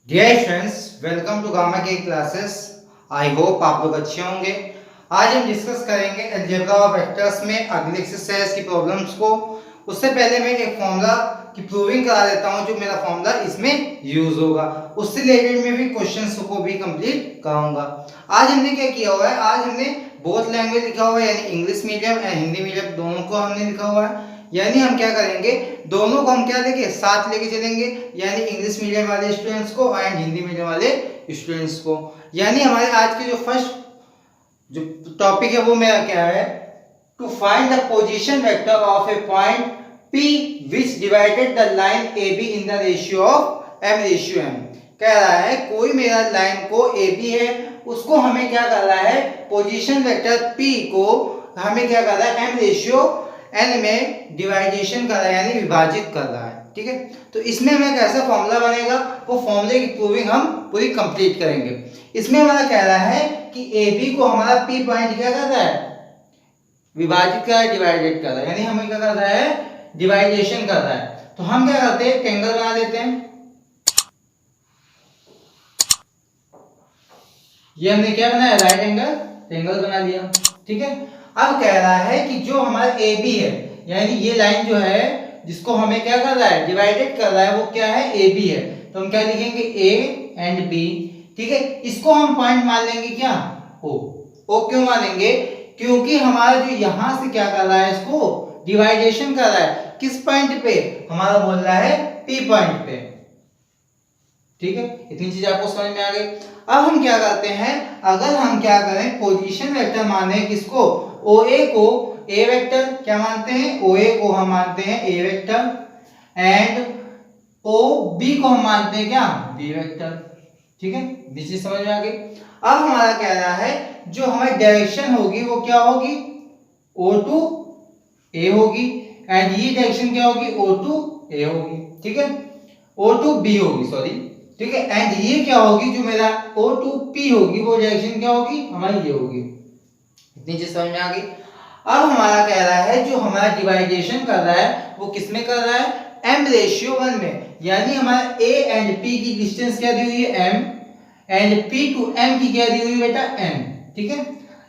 Dear friends, welcome to gamma के classes. I hope आप लोग अच्छे होंगे। आज हम डिस्कस करेंगे अलजेब्रा ऑफ वेक्टर्स में अगले एक्सरसाइज की प्रॉब्लम्स को। उससे पहले मैं एक फॉर्मूला की प्रूविंग करा देता हूं, जो मेरा फॉर्मूला इसमें यूज होगा। उससे रिलेटेड मैं भी क्वेश्चंस को भी कंप्लीट कराऊंगा। आज हमने क्या किया हुआ है, आज हमने बोथ लैंग्वेज लिखा हुआ है, यानी English medium and Hindi medium दोनों को हमने लिखा हुआ है। यानी हम क्या करेंगे, दोनों को हम क्या लेंगे, साथ लेके चलेंगे। यानी इंग्लिश मीडियम वाले स्टूडेंट्स को एंड हिंदी मीडियम वाले स्टूडेंट्स को। यानी हमारे आज के जो फर्स्ट जो टॉपिक है वो मेरा क्या है, to find the position vector of a point P which divided the line AB in the ratio of M/M। कह रहा है कोई मेरा लाइन को AB है, उसको हमें क्या कर रहा है, पोजीशन वेक्टर P को हमें क्या कर रहा है, M/N में डिवाइडेशन कर रहा है, यानी विभाजित कर रहा है। ठीक है, तो इसमें हमें कैसा फॉर्मूला बनेगा, वो फॉर्मूले की प्रूविंग हम पूरी कंप्लीट करेंगे। इसमें हमारा कह रहा है कि AB को हमारा P पॉइंट क्या कर रहा है, विभाजित कर रहा है, डिवाइडेड कर रहा है, यानी हमें क्या कर रहा है, डिवाइडेशन कर रहा है। तो हम क्या करते हैं, ट्रायंगल बना लेते हैं। ये हमने क्या बनाया, राइट एंगल ट्रायंगल बना लिया। ठीक है, अब कह रहा है कि जो हमारा ए बी है, यानी ये लाइन जो है जिसको हमें क्या कर रहा है, डिवाइडेड कर रहा है, वो क्या है, ए बी है। तो हम क्या लिखेंगे, ए एंड बी। ठीक है, इसको हम पॉइंट मान लेंगे क्या, ओ। ओ क्यों मानेंगे, क्योंकि हमारा जो यहां से क्या कर रहा है, इसको डिवाइडेशन कर रहा है किस पॉइंट पे, हमारा बोल रहा है पी पॉइंट पे। ठीक है, इतनी चीज आपको समझ में आ गई। अब हम क्या करते हैं, अगर हम क्या करें, पोजीशन वेक्टर माने किसको, OA को ए वेक्टर क्या मानते हैं, OA को हम मानते हैं ए वेक्टर एंड OB को हम मानते हैं क्या, बी वेक्टर। ठीक है, ये चीज समझ में आ गई। अब हमारा कह रहा है जो हमारी डायरेक्शन होगी वो क्या होगी, O टू A होगी एंड ये डायरेक्शन क्या होगी, O टू A होगी। ठीक है, O टू B होगी, सॉरी। ठीक है, एंड ये क्या होगी, जो मेरा O टू P होगी, वो डायरेक्शन क्या होगी, हमारी ये होगी। इतनी चीज समझ में आ गई। अब हमारा कह रहा है जो हमारा डिवाइडेशन कर रहा है वो किसमें कर रहा है, M/1 में। यानी हमारा A एंड P की डिस्टेंस क्या दी हुई है, M, and P to M की क्या दी हुई है बेटा, N। ठीक है,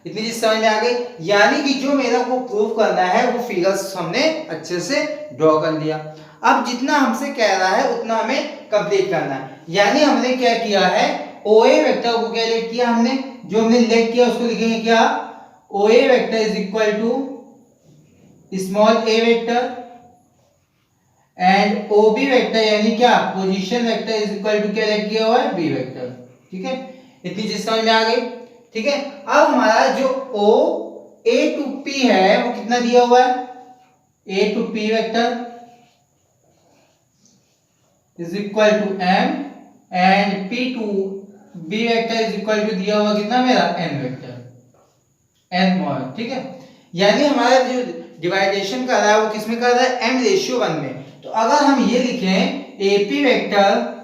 इतनी चीज समझ में आ गई। यानी कि जो मेरा को प्रूव करना है वो फिगर्स हमने अच्छे से ड्रॉ कर लिया। अब जितना हमसे कह रहा है उतना हमें कंप्लीट करना है। यानी हमने क्या किया है, OA वेक्टर को क्या लेट किया हमने, जो हमने लेट किया उसको लिखेंगे क्या, OA vector is equal to small a vector and OB vector यानी क्या, position vector is equal to क्या लेट किया हुआ है, B वेक्टर। ठीक है, इतनी चीज समझ में आ गई। ठीक है, अब हमारा जो O A टू P है वो कितना दिया हुआ है, A to P vector is equal to M and P to B vector is equal to दिया हुआ कितना मेरा, N वेक्टर, N मॉड। ठीक है, यानी हमारा जो डिवाइडेशन कर रहा है वो किसमें कर रहा है, M/1 में। तो अगर हम ये लिखें AP vector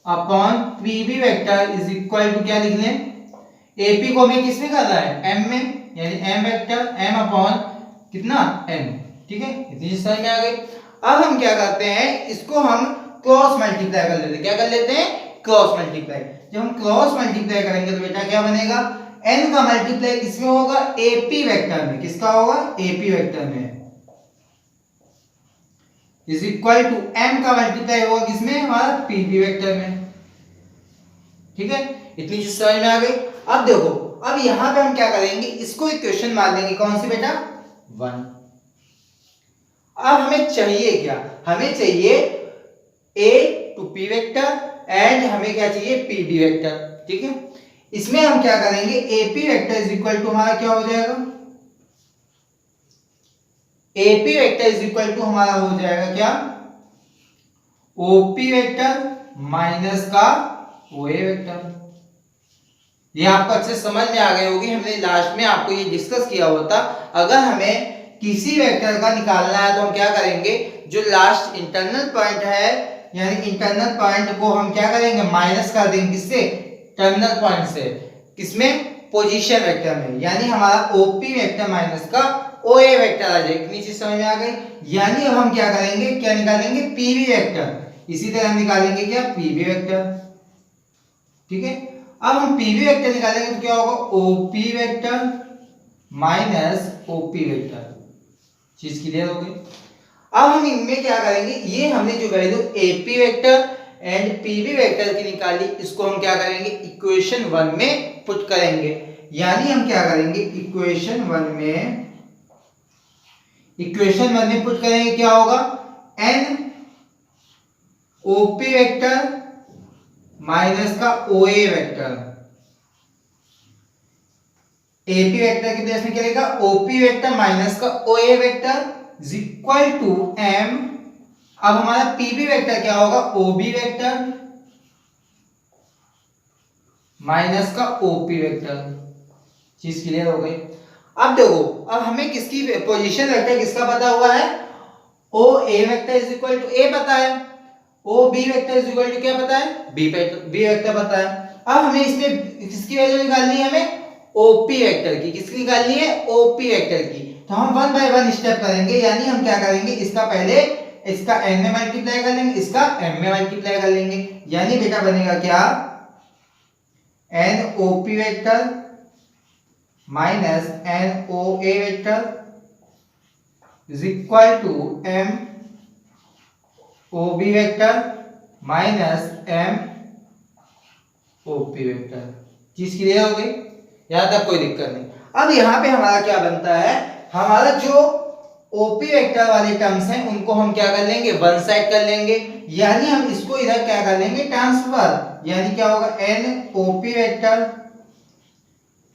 upon PB vector is equal to क्या लिख लें, AP को हमें किसमें कर रहा है, M में, यानी M वेक्टर M अपॉन कितना, N। ठीक है, इतनी चीज समझ में आ गई। अब हम क्या करते हैं, इसको हम क्रॉस मल्टीप्लाई कर लेते हैं। क्या कर लेते हैं, क्रॉस मल्टीप्लाई। जब हम क्रॉस मल्टीप्लाई करेंगे तो बेटा क्या बनेगा, n का मल्टीप्लाई किसमें होगा, AP वेक्टर में। किसका होगा, AP वेक्टर में इज इक्वल टू m का मल्टीप्लाई होगा किसमें, हमारा PB वेक्टर में। ठीक है, इतनी चीज समझ में आ गई। अब देखो, अब यहां पे हम क्या करेंगे, इसको इक्वेशन मान लेंगे, कौन सी बेटा, 1। अब हमें चाहिए क्या, हमें चाहिए A to P vector and हमें क्या चाहिए, PB वेक्टर। ठीक है, इसमें हम क्या करेंगे, AP vector is equal to हमारा क्या हो जाएगा, AP vector is equal to हमारा हो जाएगा क्या, OP वेक्टर माइनस का OA वेक्टर। ये आपको अच्छे समझ में आ गई होगी, हमने लास्ट में आपको ये डिस्कस किया हुआ था। अगर हमें किसी वेक्टर का निकालना है तो हम क्या करेंगे, जो लास्ट इंटरनल पॉइंट है, यानी इंटरनल पॉइंट को हम क्या करेंगे, माइनस कर देंगे किससे, टर्मिनल पॉइंट से। किसमें, पोजीशन वेक्टर में। यानी हमारा OP वेक्टर माइनस का OA वेक्टर आ जाएगा। इतनी चीज समझ में आ गई। यानी अब हम क्या करेंगे, क्या निकालेंगे, PB वेक्टर इसी तरह निकालेंगे क्या, पीवी वेक्टर। ठीक है, अब हम पीवी वेक्टर निकालेंगे तो क्या होगा, OP vector minus OP vector. चीज क्लियर हो गई। अब हम इनमें क्या करेंगे, ये हमने जो value AP vector and PV vector की निकाली, इसको हम क्या करेंगे, इक्वेशन 1 में पुट करेंगे। यानी हम क्या करेंगे, इक्वेशन 1 में पुट करेंगे, क्या होगा, एन ओपी वेक्टर माइनस का ओए वेक्टर। एपी वेक्टर की प्लेस में क्या रहेगा, ओपी वेक्टर माइनस का OA vector is equal to M. अब हमारा पीबी वेक्टर क्या होगा, ओबी वेक्टर माइनस का ओपी वेक्टर। चीज क्लियर हो गई। अब देखो, अब हमें किसकी पोजीशन वेक्टर किसका पता हुआ है, O A vector is equal to A पता है, O B vector is equal to क्या पता है, बी वेक्टर पता है। अब हमें इसमें किसकी वैल्यू निकालनी है, हमें ओपी वेक्टर की। किसकी निकालनी है, ओपी वेक्टर की। तो हम 1 बाय 1 स्टेप करेंगे। यानी हम क्या करेंगे, इसका पहले इसका n में मल्टीप्लाई कर लेंगे, इसका m में मल्टीप्लाई कर लेंगे। यानी बेटा बनेगा क्या, n OP vector minus n O A vector is equal to m O B vector minus m O P vector. चीज क्लियर हो गई, यहां तक कोई दिक्कत नहीं। अब यहां पे हमारा क्या बनता है, हमारा जो ओपी वेक्टर वाले टर्म्स हैं उनको हम क्या कर लेंगे, वन साइड कर लेंगे। यानी हम इसको इधर क्या कर लेंगे, ट्रांसफर। यानी क्या होगा, n ओपी वेक्टर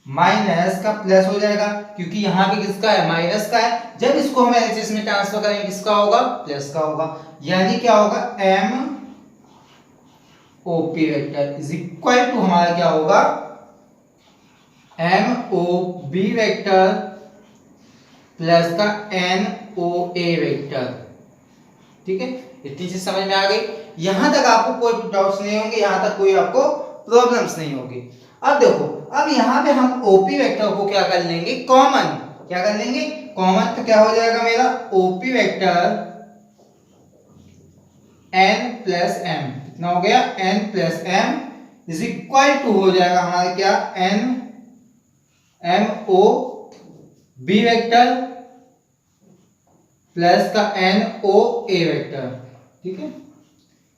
माइनस का प्लस हो जाएगा, क्योंकि यहाँ पे किसका है, माइनस का है। जब इसको हम एलसीएस में ट्रांसफर करेंगे किसका होगा, प्लस का होगा। यानी क्या होगा, m OP vector is equal to हमारा क्या होगा, m O B vector plus का n ओ ए वेक्टर। ठीक है, इतनी चीज समझ में आ गई। यहां तक आपको कोई डाउट्स नहीं होंगे, यहां तक कोई आपको प्रॉब्लम्स नहीं होगी। अब देखो, अब यहां पे हम ओपी वेक्टर को क्या कर लेंगे, कॉमन। क्या कर लेंगे, कॉमन। तो क्या हो जाएगा मेरा, OP vector n plus m। कितना हो गया, n plus m is equal to हो जाएगा हमारा क्या, n m o b vector plus का n o a वेक्टर। ठीक है,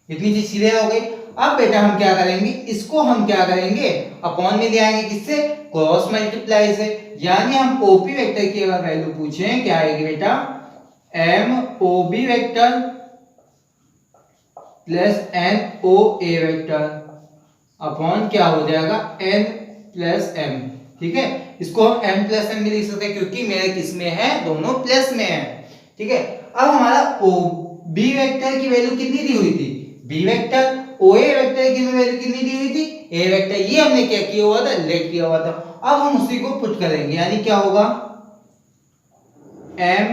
इतनी चीज सीधे हो गई। अब बेटा हम क्या करेंगे, इसको हम क्या करेंगे, अपॉन में ले आएंगे, किससे, क्रॉस मल्टीप्लाई से। यानी हम ओपी वेक्टर की अगर वैल्यू पूछें, क्या आएगी बेटा, m o b vector plus n o a vector upon क्या हो जाएगा, n प्लस m। ठीक है, इसको हम m प्लस m भी लिख सकते हैं, क्योंकि मेरे किस में है, दोनों प्लस में है। ठीक है, अब हमारा o b वेक्टर की वैल्यू कितनी दी हुई थी, b vector. o a vector की वैल्यू कितनी दी हुई थी, a वेक्टर। ये हमने क्या किया हुआ था, लेट किया हुआ था। अब हम उसी को पुट करेंगे। यानी क्या होगा, m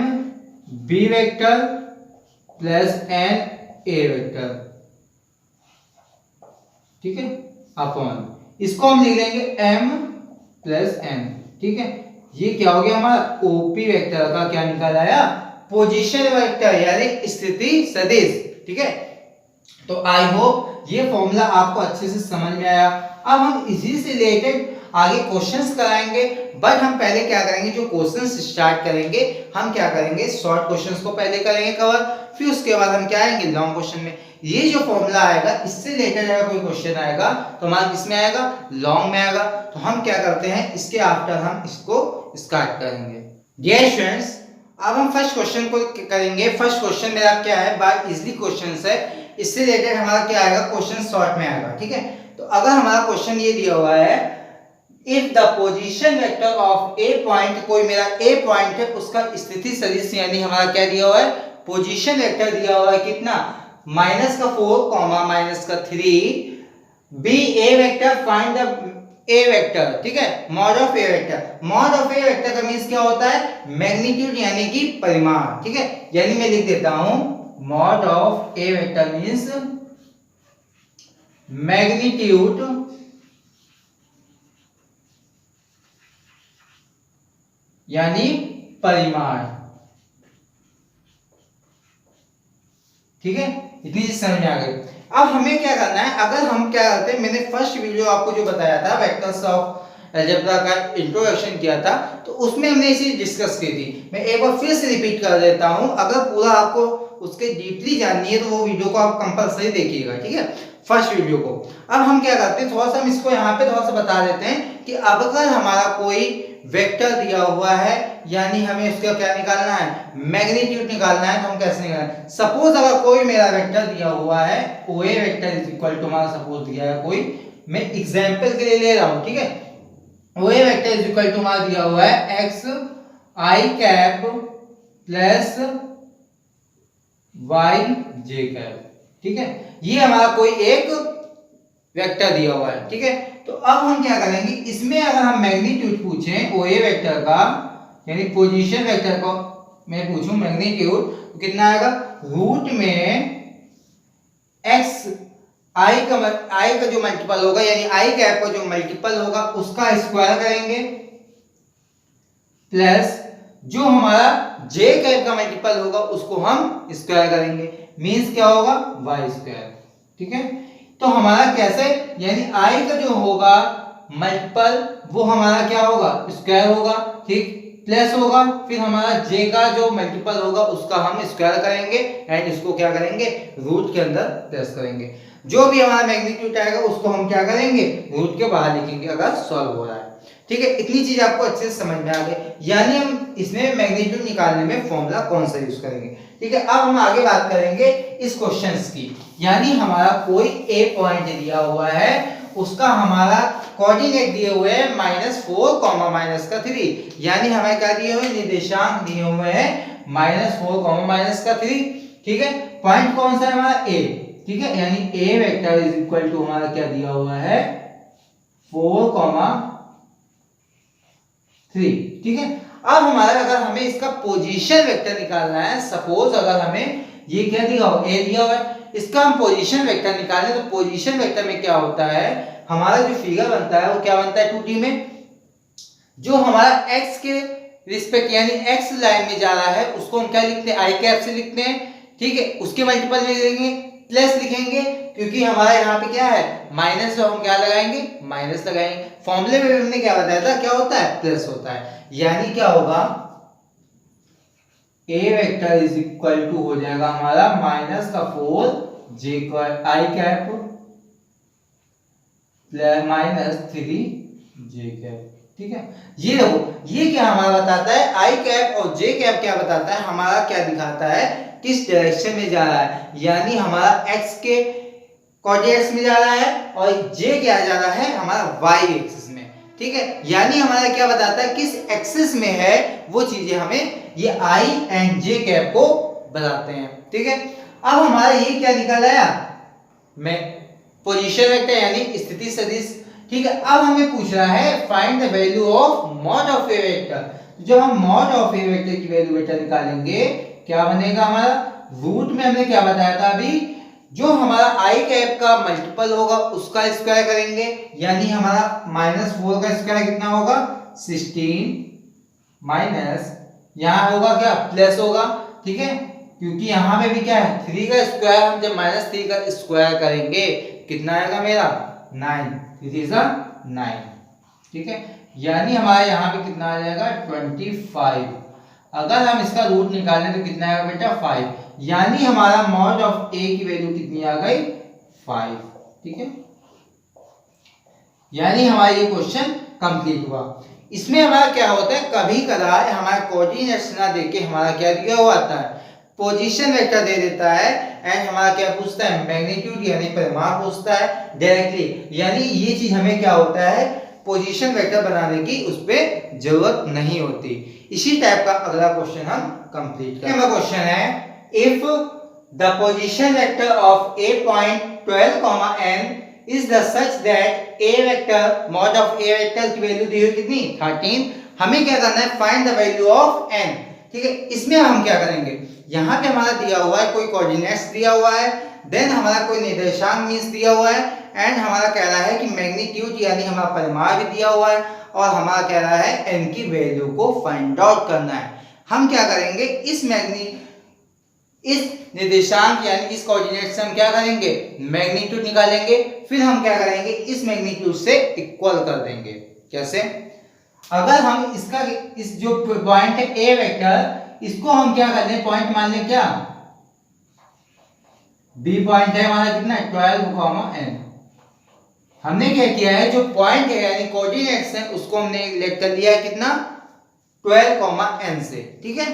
b vector plus n a vector. ठीक है, अपॉन इसको हम लिख लेंगे m प्लस n। ठीक है, ये क्या हो गया, हमारा ओपी वेक्टर का क्या निकाल आया, पोजीशन वेक्टर यानी स्थिति सदिश। ठीक है, तो आई होप ये फॉर्मूला आपको अच्छे से समझ में आया। अब हम इसी से रिलेटेड आगे क्वेश्चंस कराएंगे, बट हम पहले क्या करेंगे, जो क्वेश्चंस स्टार्ट करेंगे, हम क्या करेंगे, शॉर्ट क्वेश्चंस को पहले करेंगे कवर, फिर उसके बाद हम क्या आएंगे, लॉन्ग क्वेश्चन में। ये जो फॉर्मूला आएगा, इससे रिलेटेड अगर कोई क्वेश्चन आएगा तो हमारा किसमें आएगा, लॉन्ग में आएगा। तो हम क्या करते हैं, इसके आफ्टर हम इसको स्टार्ट करेंगे। डियर स्टूडेंट्स, अब हम फर्स्ट क्वेश्चन को करेंगे। फर्स्ट क्वेश्चन मेरा क्या है, बाय इजली क्वेश्चंस है, इससे रिलेटेड हमारा क्या आएगा, क्वेश्चन शॉर्ट में आएगा। ठीक है, तो अगर हमारा क्वेश्चन ये दिया हुआ है, if the position vector of a point, कोई मेरा ए पॉइंट है, उसका स्थिति सदिश यानी हमारा क्या दिया हुआ है, पोजीशन वेक्टर दिया हुआ है, कितना, -4, -3, be a vector, find the a vector. ठीक है, mod of A vector. Mod of A vector का मींस क्या होता है, मैग्नीट्यूड यानी कि परिमाण। ठीक है, यानी मैं लिख देता हूं, mod of A vector means magnitude यानी परिमाण। ठीक है, इतनी चीज समझ में आ गई। अब हमें क्या करना है, अगर हम क्या करते हैं, मैंने फर्स्ट वीडियो आपको जो बताया था वेक्टर्स ऑफ अलजेब्रा का इंट्रोडक्शन किया था, तो उसमें हमने इसी डिस्कस की थी। मैं एक बार फिर से रिपीट कर देता हूं, अगर पूरा आपको उसके डीपली जाननी है तो वो वीडियो को आप कंपलसरी देखिएगा, ठीक है, फर्स्ट वीडियो को। अब हम क्या करते हैं, थोड़ा सा हम इसको यहाँ पे थोड़ा सा बता देते हैं कि अब अगर हमारा कोई वेक्टर दिया हुआ है, यानी हमें उसका क्या निकालना है, मैग्नीट्यूड निकालना है, तो हम कैसे निकालें। सपोज अगर कोई मेरा वेक्टर दिया हुआ है, OA vector is equal to, हमारा सपोज दिया है कोई, मैं एग्जांपल के लिए ले रहा हूं, ठीक है, OA vector is equal to हमारा दिया हुआ है x I cap plus y j cap, ठीक है, ये हमारा कोई एक वेक्टर दिया हुआ है, ठीक है। तो अब हम क्या करेंगे, इसमें अगर हम मैग्नीट्यूड पूछें OA वेक्टर का, यानी पोजीशन वेक्टर को मैं पूछूं मैग्नीट्यूड, तो कितना आएगा, रूट में x I का जो मल्टीपल होगा, यानी I कैप का जो मल्टीपल होगा उसका स्क्वायर करेंगे, प्लस जो हमारा j कैप का मल्टीपल होगा उसको हम स्क्वायर करेंगे, मींस क्या होगा, y स्क्वायर, ठीक है। तो हमारा कैसे, यानी I का जो होगा मल्टीपल वो हमारा क्या होगा, स्क्वायर होगा, ठीक, प्लस होगा, फिर हमारा j का जो मल्टीपल होगा उसका हम स्क्वायर करेंगे एंड इसको क्या करेंगे, रूट के अंदर प्लस करेंगे। जो भी हमारा मैग्नीट्यूड आएगा उसको हम क्या करेंगे, रूट के बाहर लिखेंगे अगर सॉल्व हो रहा है, ठीक है। इतनी चीज आपको अच्छे से समझ में आ गई, यानी हम इसमें मैग्नीट्यूड निकालने में फॉर्मूला कौन सा यूज करेंगे, ठीक है। अब हम आगे बात करेंगे इस क्वेश्चंस की, यानी हमारा कोई ए पॉइंट दिया हुआ है, उसका हमारा कोऑर्डिनेट दिए हुए हैं -4, -3, यानी हमें क्या दिए हुए, निर्देशांक दिए हुए हैं -4, -3, ठीक है। पॉइंट कौन सा है, हमारा ए, ठीक है, यानी A vector is equal to हमारा क्या दिया हुआ है, 4, 3, ठीक है। अब हमारा अगर हमें इसका पोजीशन वेक्टर निकालना है, सपोज अगर हमें ये क्या दिया हो, ए दिया हुआ है, इसका हम पोजीशन वेक्टर निकालें, तो पोजीशन वेक्टर में क्या होता है, हमारा जो फिगर बनता है वो क्या बनता है 2D में, जो हमारा x के रिस्पेक्ट यानी x लाइन में जा रहा है उसको हम क्या लिखते हैं, I कैप से लिखते हैं, ठीक है। उसके मल्टीपल में लिखेंगे, प्लस लिखेंगे, क्योंकि हमारा यहाँ पे क्या है माइनस, तो हम क्या लगाएंगे, माइनस लगाएंगे। फॉर्मूले में हमने क्या बताया था, क्या होता है, प्लस होता है, यानी क्या होगा, A vector is equal to हो जाएगा हमारा -4 j I cap plus -3 j cap, ठीक है। ये देखो, ये क्या हमारा बताता है, I कैप और j कैप क्या बताता है, हमारा क्या दिखाता है, किस डायरेक्शन में जा रहा है, यानी हमारा x के कोऑर्डिनेट्स में जा रहा है और j क्या जा रहा है, हमारा y एक्सिस में, ठीक है। यानी हमारा क्या बताता है, किस एक्सिस में है वो चीजें हमें ये I एंड j कैप को बताते हैं, ठीक है। अब हमारा ये क्या निकल आया, मैं पोजीशन वेक्टर यानी स्थिति सदिश, ठीक है। अब हमें पूछ रहा है find the value of mod of A vector. जब हम मॉड ऑफ ए वेक्टर की वैल्यू बेटा निकालेंगे, क्या बनेगा हमारा, रूट में हमने क्या बताया था अभी, जो हमारा I कैप का मल्टीपल होगा उसका स्क्वायर करेंगे, यानी हमारा -4 का स्क्वायर कितना होगा, 16, माइनस यहाँ होगा क्या, प्लस होगा, ठीक है, क्योंकि यहाँ पे भी क्या है 3 का स्क्वायर, हम जब -3 का स्क्वायर करेंगे कितना आएगा मेरा 9, 3 9, ठीक है। यानी हमारा यहाँ पे कितना आ जाएगा 25। अगर हम इसका रूट निकालें तो कितना आएगा बेटा 5, यानी हमारा मॉड ऑफ ए की वैल्यू कितनी आ गई 5, ठीक है। यानी हमारा ये क्वेश्चन कंप्लीट हुआ। इसमें हमारा क्या होता है, कभी कदार हमारा कोऑर्डिनेट्स ना देके हमारा क्या दिया हुआ आता है, पोजीशन वेक्टर दे देता है एंड हमारा क्या पूछता है, मैग्नीट्यूड यानी परिमाण पूछता है डायरेक्टली, यानी ये चीज हमें क्या होता है, पोजीशन वेक्टर बनाने की उस पर जरूरत नहीं होती। इसी टाइप का अगला क्वेश्चन हम कंप्लीट करेंगे। क्वेश्चन है, if the position vector of a point 12, n is the such that a vector mod of a vector की वैल्यू दी हुई कितनी 13, हमें क्या करना है, find the value of n, ठीक है। इसमें हम क्या करेंगे, यहाँ पे हमारा दिया हुआ है कोई कोऑर्डिनेट्स दिया हुआ है, देन हमारा कोई निर्देशांक मींस दिया हुआ है एंड हमारा कह रहा है कि मैग्नीट्यूड यानी हमारा परिमाण भी दिया हुआ है और हमारा कह रहा है n की वैल्यू को फाइंड आउट करना है। हम क्या करेंगे, इस निर्देशांक यानी इस कोऑर्डिनेट से हम क्या करेंगे, मैग्नीट्यूड निकालेंगे, फिर हम क्या करेंगे, इस मैग्नीट्यूड से इक्वल कर देंगे। कैसे? अगर हम इसका इस जो पॉइंट है ए वेक्टर, इसको हम क्या कर लें, पॉइंट मान लें, क्या बी पॉइंट है हमारा कितना 12, n। हमने क्या किया है, जो पॉइंट है यानी कोऑर्डिनेट्स है उसको हमने लेट कर लिया है कितना 12, n से। ठीक है,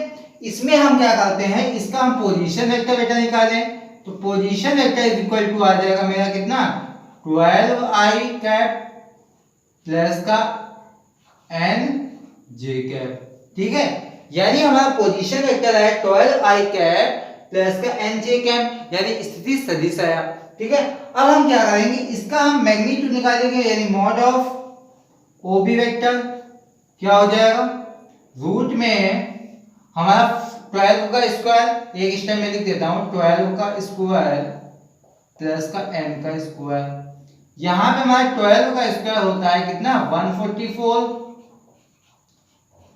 इसमें हम क्या करते हैं, इसका हम पोजीशन वेक्टर बेटा निकालें, तो position vector is equal to आ जाएगा मेरा कितना 12i कैप प्लस का n j कैप। ठीक है, यानी हमारा पोजीशन वेक्टर है 12i कैप प्लस का n j कैप, यानी स्थिति सदिश आया। ठीक है, अब हम क्या करेंगे, इसका हम मैग्नीट्यूड निकालेंगे, यानी मॉड ऑफ ओबी वेक्टर क्या हो जाएगा, रूट में हमारा 12 का स्क्वायर, एक स्टेप में लिख देता हूं 12 का स्क्वायर प्लस का n का स्क्वायर। यहां पे हमारा 12 का स्क्वायर होता है कितना 144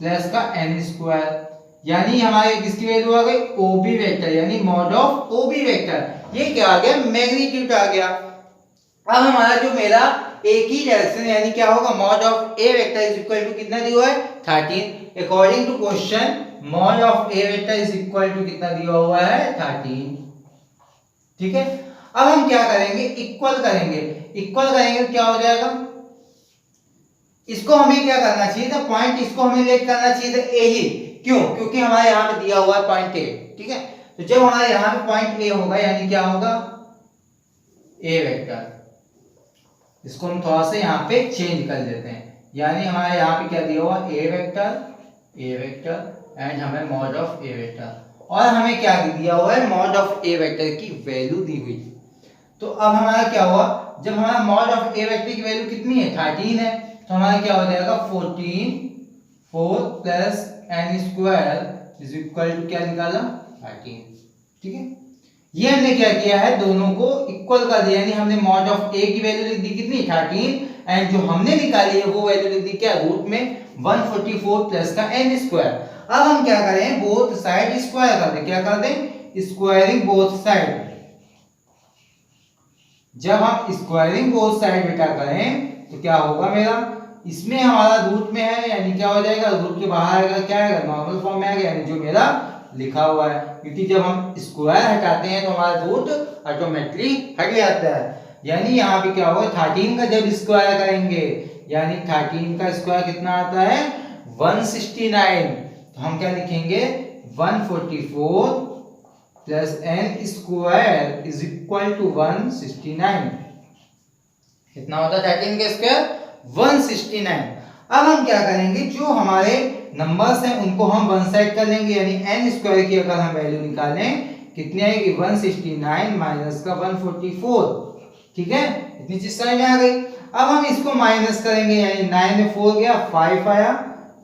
प्लस का n स्क्वायर, यानी हमारे किसकी वैल्यू आ गई, ओबी वेक्टर, यानी मॉड ऑफ ओबी वेक्टर। ये क्या आ गया, मैग्नीट्यूड आ गया। अब हमारा जो मेरा एक ही डायरेक्शन यानी क्या होगा, mod of A vector is equal to कितना दिया हुआ है 13। According to question mod of A vector is equal to कितना दिया हुआ है 13। ठीक है, अब हम क्या करेंगे, इक्वल करेंगे, इक्वल करेंगे क्या हो जाएगा, इसको हमें क्या करना चाहिए था, पॉइंट इसको हमें लेट करना चाहिए था ए ही। क्यों? क्योंकि हमारे यहाँ पे दिया हुआ है पॉइंट ए। ठीक है, तो जब हमारे यहाँ पे पॉइंट ए होगा यानी क्या होगा ए वेक्टर, इसको हम थोड़ा सा यहाँ पे चेंज कर देते हैं, यानी हमारे यहाँ पे क्या दिया हुआ ए वेक्टर एंड हमें मॉड ऑफ ए वेक्टर, और हमें क्या दिया हुआ है, मॉड ऑफ ए वेक्टर की वैल्यू दी हुई। तो अब हमारा क्या हुआ, जब हमारा मॉड ऑफ ए वेक्टर की वैल्यू कितनी है 13 है, तो हमारा क्या हो जाएगा 4 plus n square is equal to क्या निकाला 13। ठीक है, ये हमने क्या किया है, दोनों को इक्वल कर दिया, यानी हमने मॉड ऑफ ए की वैल्यू लिख दी कितनी 13 एंड जो हमने निकाली है वो वैल्यू लिख दी क्या, रूट में 144 प्लस का n स्क्वायर। अब हम क्या करें, बोथ साइड स्क्वायर कर दें, क्या कर दें, स्क्वायरिंग बोथ साइड। जब हम स्क्वायरिंग बोथ साइड बेटा करें तो क्या होगा मेरा, इसमें हमारा रूट में है यानी क्या हो जाएगा, रूट के बाहर आएगा क्या आएगा, नॉर्मल फॉर्म में आएगा, यानी जो मेरा लिखा हुआ है, क्योंकि जब हम स्क्वायर हटाते हैं तो हमारा रूट ऑटोमेटिकली हट जाता है। यानी यहाँ पे क्या होगा 13 का जब स्क्वायर करेंगे, यानी 13 का स्क्वायर कितना आता है 169, तो हम क्या लिखेंगे 144 plus n square is equal to 169। कितना होता है 13 का स्क्वायर 169। अब हम क्या करेंगे, जो हमारे नंबर्स हैं उनको हम वन साइड कर लेंगे, यानी n स्क्वायर की अगर हम वैल्यू निकालें कितनी आएगी 169 माइनस का 144। ठीक है, इतनी चीज समझ में आ गई। अब हम इसको माइनस करेंगे, यानी 9 में 4 गया 5 आया,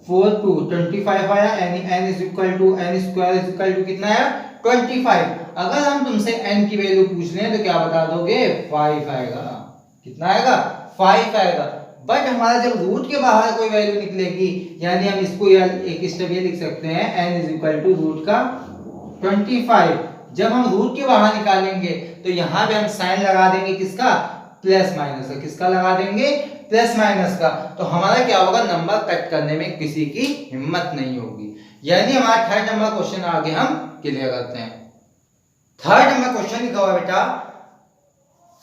4 2 25 आया, यानी n is equal to n square is equal to कितना आया 25। अगर हम तुमसे n की वैल्यू पूछ लें तो क्या बता दोगे 5 आएगा। कितना आएगा 5 आएगा। बट हमारा जब रूट के बाहर कोई वैल्यू निकलेगी, यानी हम इसको एक स्टेप ये लिख सकते हैं n is equal to root का 25। जब हम रूट के बाहर निकालेंगे तो यहाँ पे हम साइन लगा देंगे किसका, प्लस माइनस का। किसका लगा देंगे, प्लस माइनस का। तो हमारा क्या होगा, नंबर कट करने में किसी की हिम्मत नहीं होगी। यानी हमारा थर्ड नंबर क्वेश्चन आगे हम क्लियर करते हैं। थर्ड नंबर क्वेश्चन लिखा हुआ बेटा,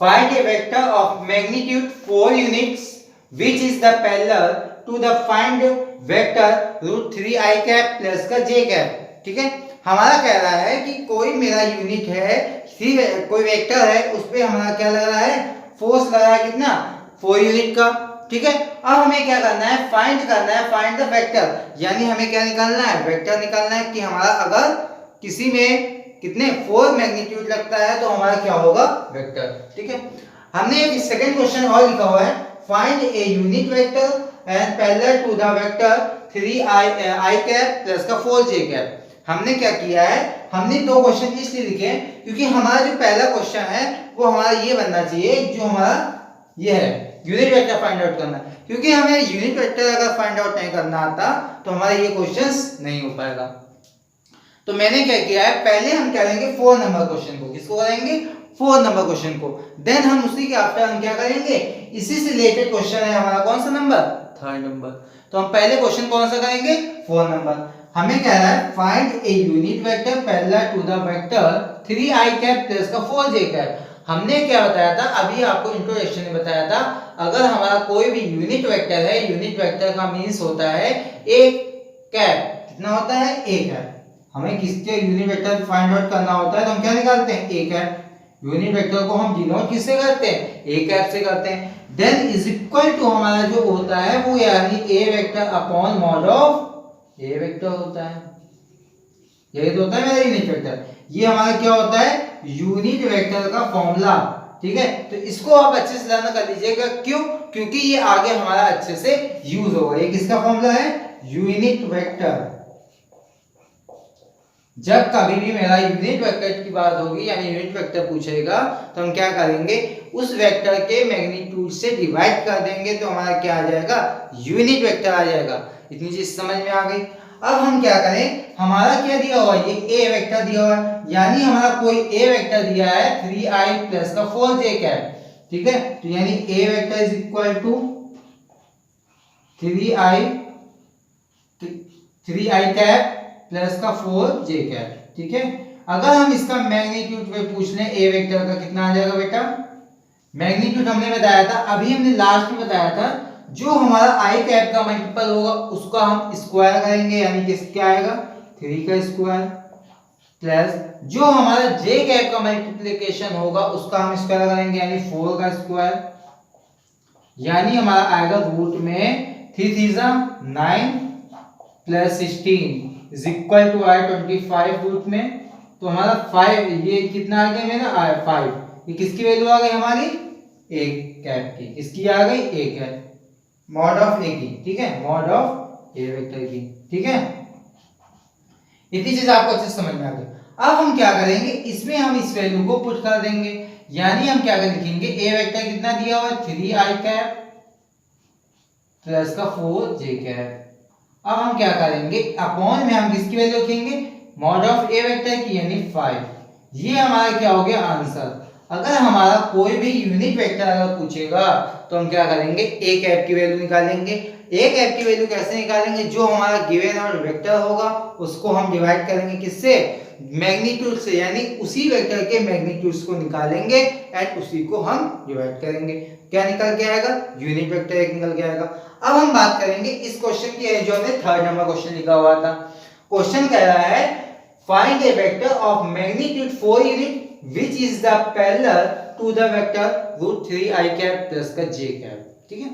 find A vector of magnitude 4 units which is the parallel to the find vector root 3i cap plus का j cap। ठीक है, हमारा कह रहा है कि कोई मेरा यूनिट है, कोई वेक्टर है, उस पे हमारा क्या लग रहा है, फोर्स लग रहा है कितना 4 यूनिट का। ठीक है, अब हमें क्या करना है, फाइंड करना है, फाइंड द वेक्टर, यानी हमें क्या निकालना है, वेक्टर निकालना है कि हमारा अगर किसी में कितने 4 मैग्नीट्यूड लगता है तो हमारा क्या होगा, वेक्टर। ठीक है, हमने एक सेकंड क्वेश्चन और लिखा हुआ है, find a unit vector and parallel to the vector 3i cap plus का 4j cap। हमने क्या किया है, हमने दो क्वेश्चन इसलिए लिखे क्योंकि हमारा जो पहला क्वेश्चन है वो हमारा ये बनना चाहिए, जो हमारा ये है यूनिट वेक्टर फाइंड आउट करना। क्योंकि हमें यूनिट वेक्टर अगर फाइंड आउट नहीं करना आता तो हमारा ये क्वेश्चंस नहीं हो पाएगा। तो मैंने क्या किया है, पहले हम करेंगे 4 नंबर क्वेश्चन को। किसको करेंगे? 4 नंबर क्वेश्चन को। देन हम उसी के आफ्टर हम क्या करेंगे, इसी से रिलेटेड क्वेश्चन है हमारा कौन सा नंबर, 3rd नंबर। तो हम पहले क्वेश्चन कौन सा करेंगे, 4 नंबर। हमें कह रहा है find a unit vector parallel to the vector 3i cap plus का 4j कैप। हमने क्या बताया था, अभी आपको इंट्रोडक्शन में बताया था, अगर हमारा कोई भी यूनिट वेक्टर है, यूनिट वेक्टर का मींस होता है एक कैप। कितना होता है, एक कैप। हमें किसके यूनिट वेक्टर फाइंड आउट करना होता है तो हम क्या निकालते हैं, ए कैप। यूनिट वेक्टर को हम डिनोट किससे करते हैं, ए कैप से करते हैं। देन इज इक्वल टू हमारा जो होता है वो यानी A vector upon mod of A vector होता है। यही तो होता है मेरा यूनिट वेक्टर। ये हमारा क्या होता है, यूनिट वेक्टर का फॉर्मूला। ठीक है, तो इसको आप अच्छे से लर्न कर लीजिएगा। क्यों? क्योंकि ये आगे हमारा अच्छे से यूज होगा। ये किसका फॉर्मूला है, यूनिट वेक्टर। जब कभी भी मेरा यूनिट वेक्टर की बात होगी यानी यूनिट वेक्टर पूछेगा तो हम क्या करेंगे, उस वेक्टर के मैग्नीट्यूड से डिवाइड कर देंगे तो हमारा क्या आ जाएगा, यूनिट वेक्टर आ जाएगा। इतनी चीज समझ में आ गई। अब हम क्या करें, हमारा क्या दिया हुआ है, ये ए वेक्टर दिया हुआ है, यानी हमारा कोई ए वेक्टर दिया है 3i प्लस का 4j कैप। ठीक है, तो यानी A vector is equal to 3i cap plus का 4j कैप। ठीक है, अगर हम इसका मैग्नीट्यूड पे पूछ लें ए वेक्टर का कितना आ जाएगा बेटा, मैग्नीट्यूड हमने बताया था, अभी हमने लास्ट में बताया था, जो हमारा आई कैप का मल्टीपल होगा उसका हम स्क्वायर करेंगे, यानी कि क्या आएगा 3 का स्क्वायर, प्लस जो हमारा जे कैप का मल्टीप्लिकेशन होगा उसका हम स्क्वायर करेंगे यानी 4 का स्क्वायर, यानी हमारा आएगा रूट में 3 3 9 प्लस 16 इज इक्वल टू आए 25 रूट में। तो हमारा 5 ये कितना आ गया मेरा आया 5। ये किसकी वैल्यू आ गई हमारी, ए कैप की। किसकी आ गई, ए कैप, मॉड ऑफ ए की। ठीक है, मॉड ऑफ ए वेक्टर की। ठीक है, इतनी चीज आपको अच्छे से समझ में आ गई। अब हम क्या करेंगे, इसमें हम इस वैल्यू को पुट कर देंगे, यानी हम क्या कर लिखेंगे, ए वेक्टर कितना दिया हुआ है 3i कैप प्लस का 4j कैप। अब हम क्या करेंगे, अपॉन में हम किसकी वैल्यू रखेंगे, मॉड ऑफ ए वेक्टर की यानी 5। ये हमारा क्या हो गया आंसर। अगर हमारा कोई भी यूनिट वेक्टर अगर पूछेगा तो हम क्या करेंगे, ए कैप की वैल्यू निकालेंगे। ए कैप की वैल्यू कैसे निकालेंगे, जो हमारा गिवन और वेक्टर होगा उसको हम डिवाइड करेंगे किससे, मैग्नीट्यूड से, यानी उसी वेक्टर के मैग्नीट्यूड्स को निकालेंगे एंड उसी को हम डिवाइड करेंगे। क्या निकल के आएगा, यूनिट वेक्टर एक निकल के आएगा। अब हम बात करेंगे इस क्वेश्चन की, जो हमने 3rd नंबर क्वेश्चन लिखा हुआ था। क्वेश्चन कह रहा है find A vector of magnitude 4 unit which is the parallel to the vector root 3i cap plus का j cap। ठीक है,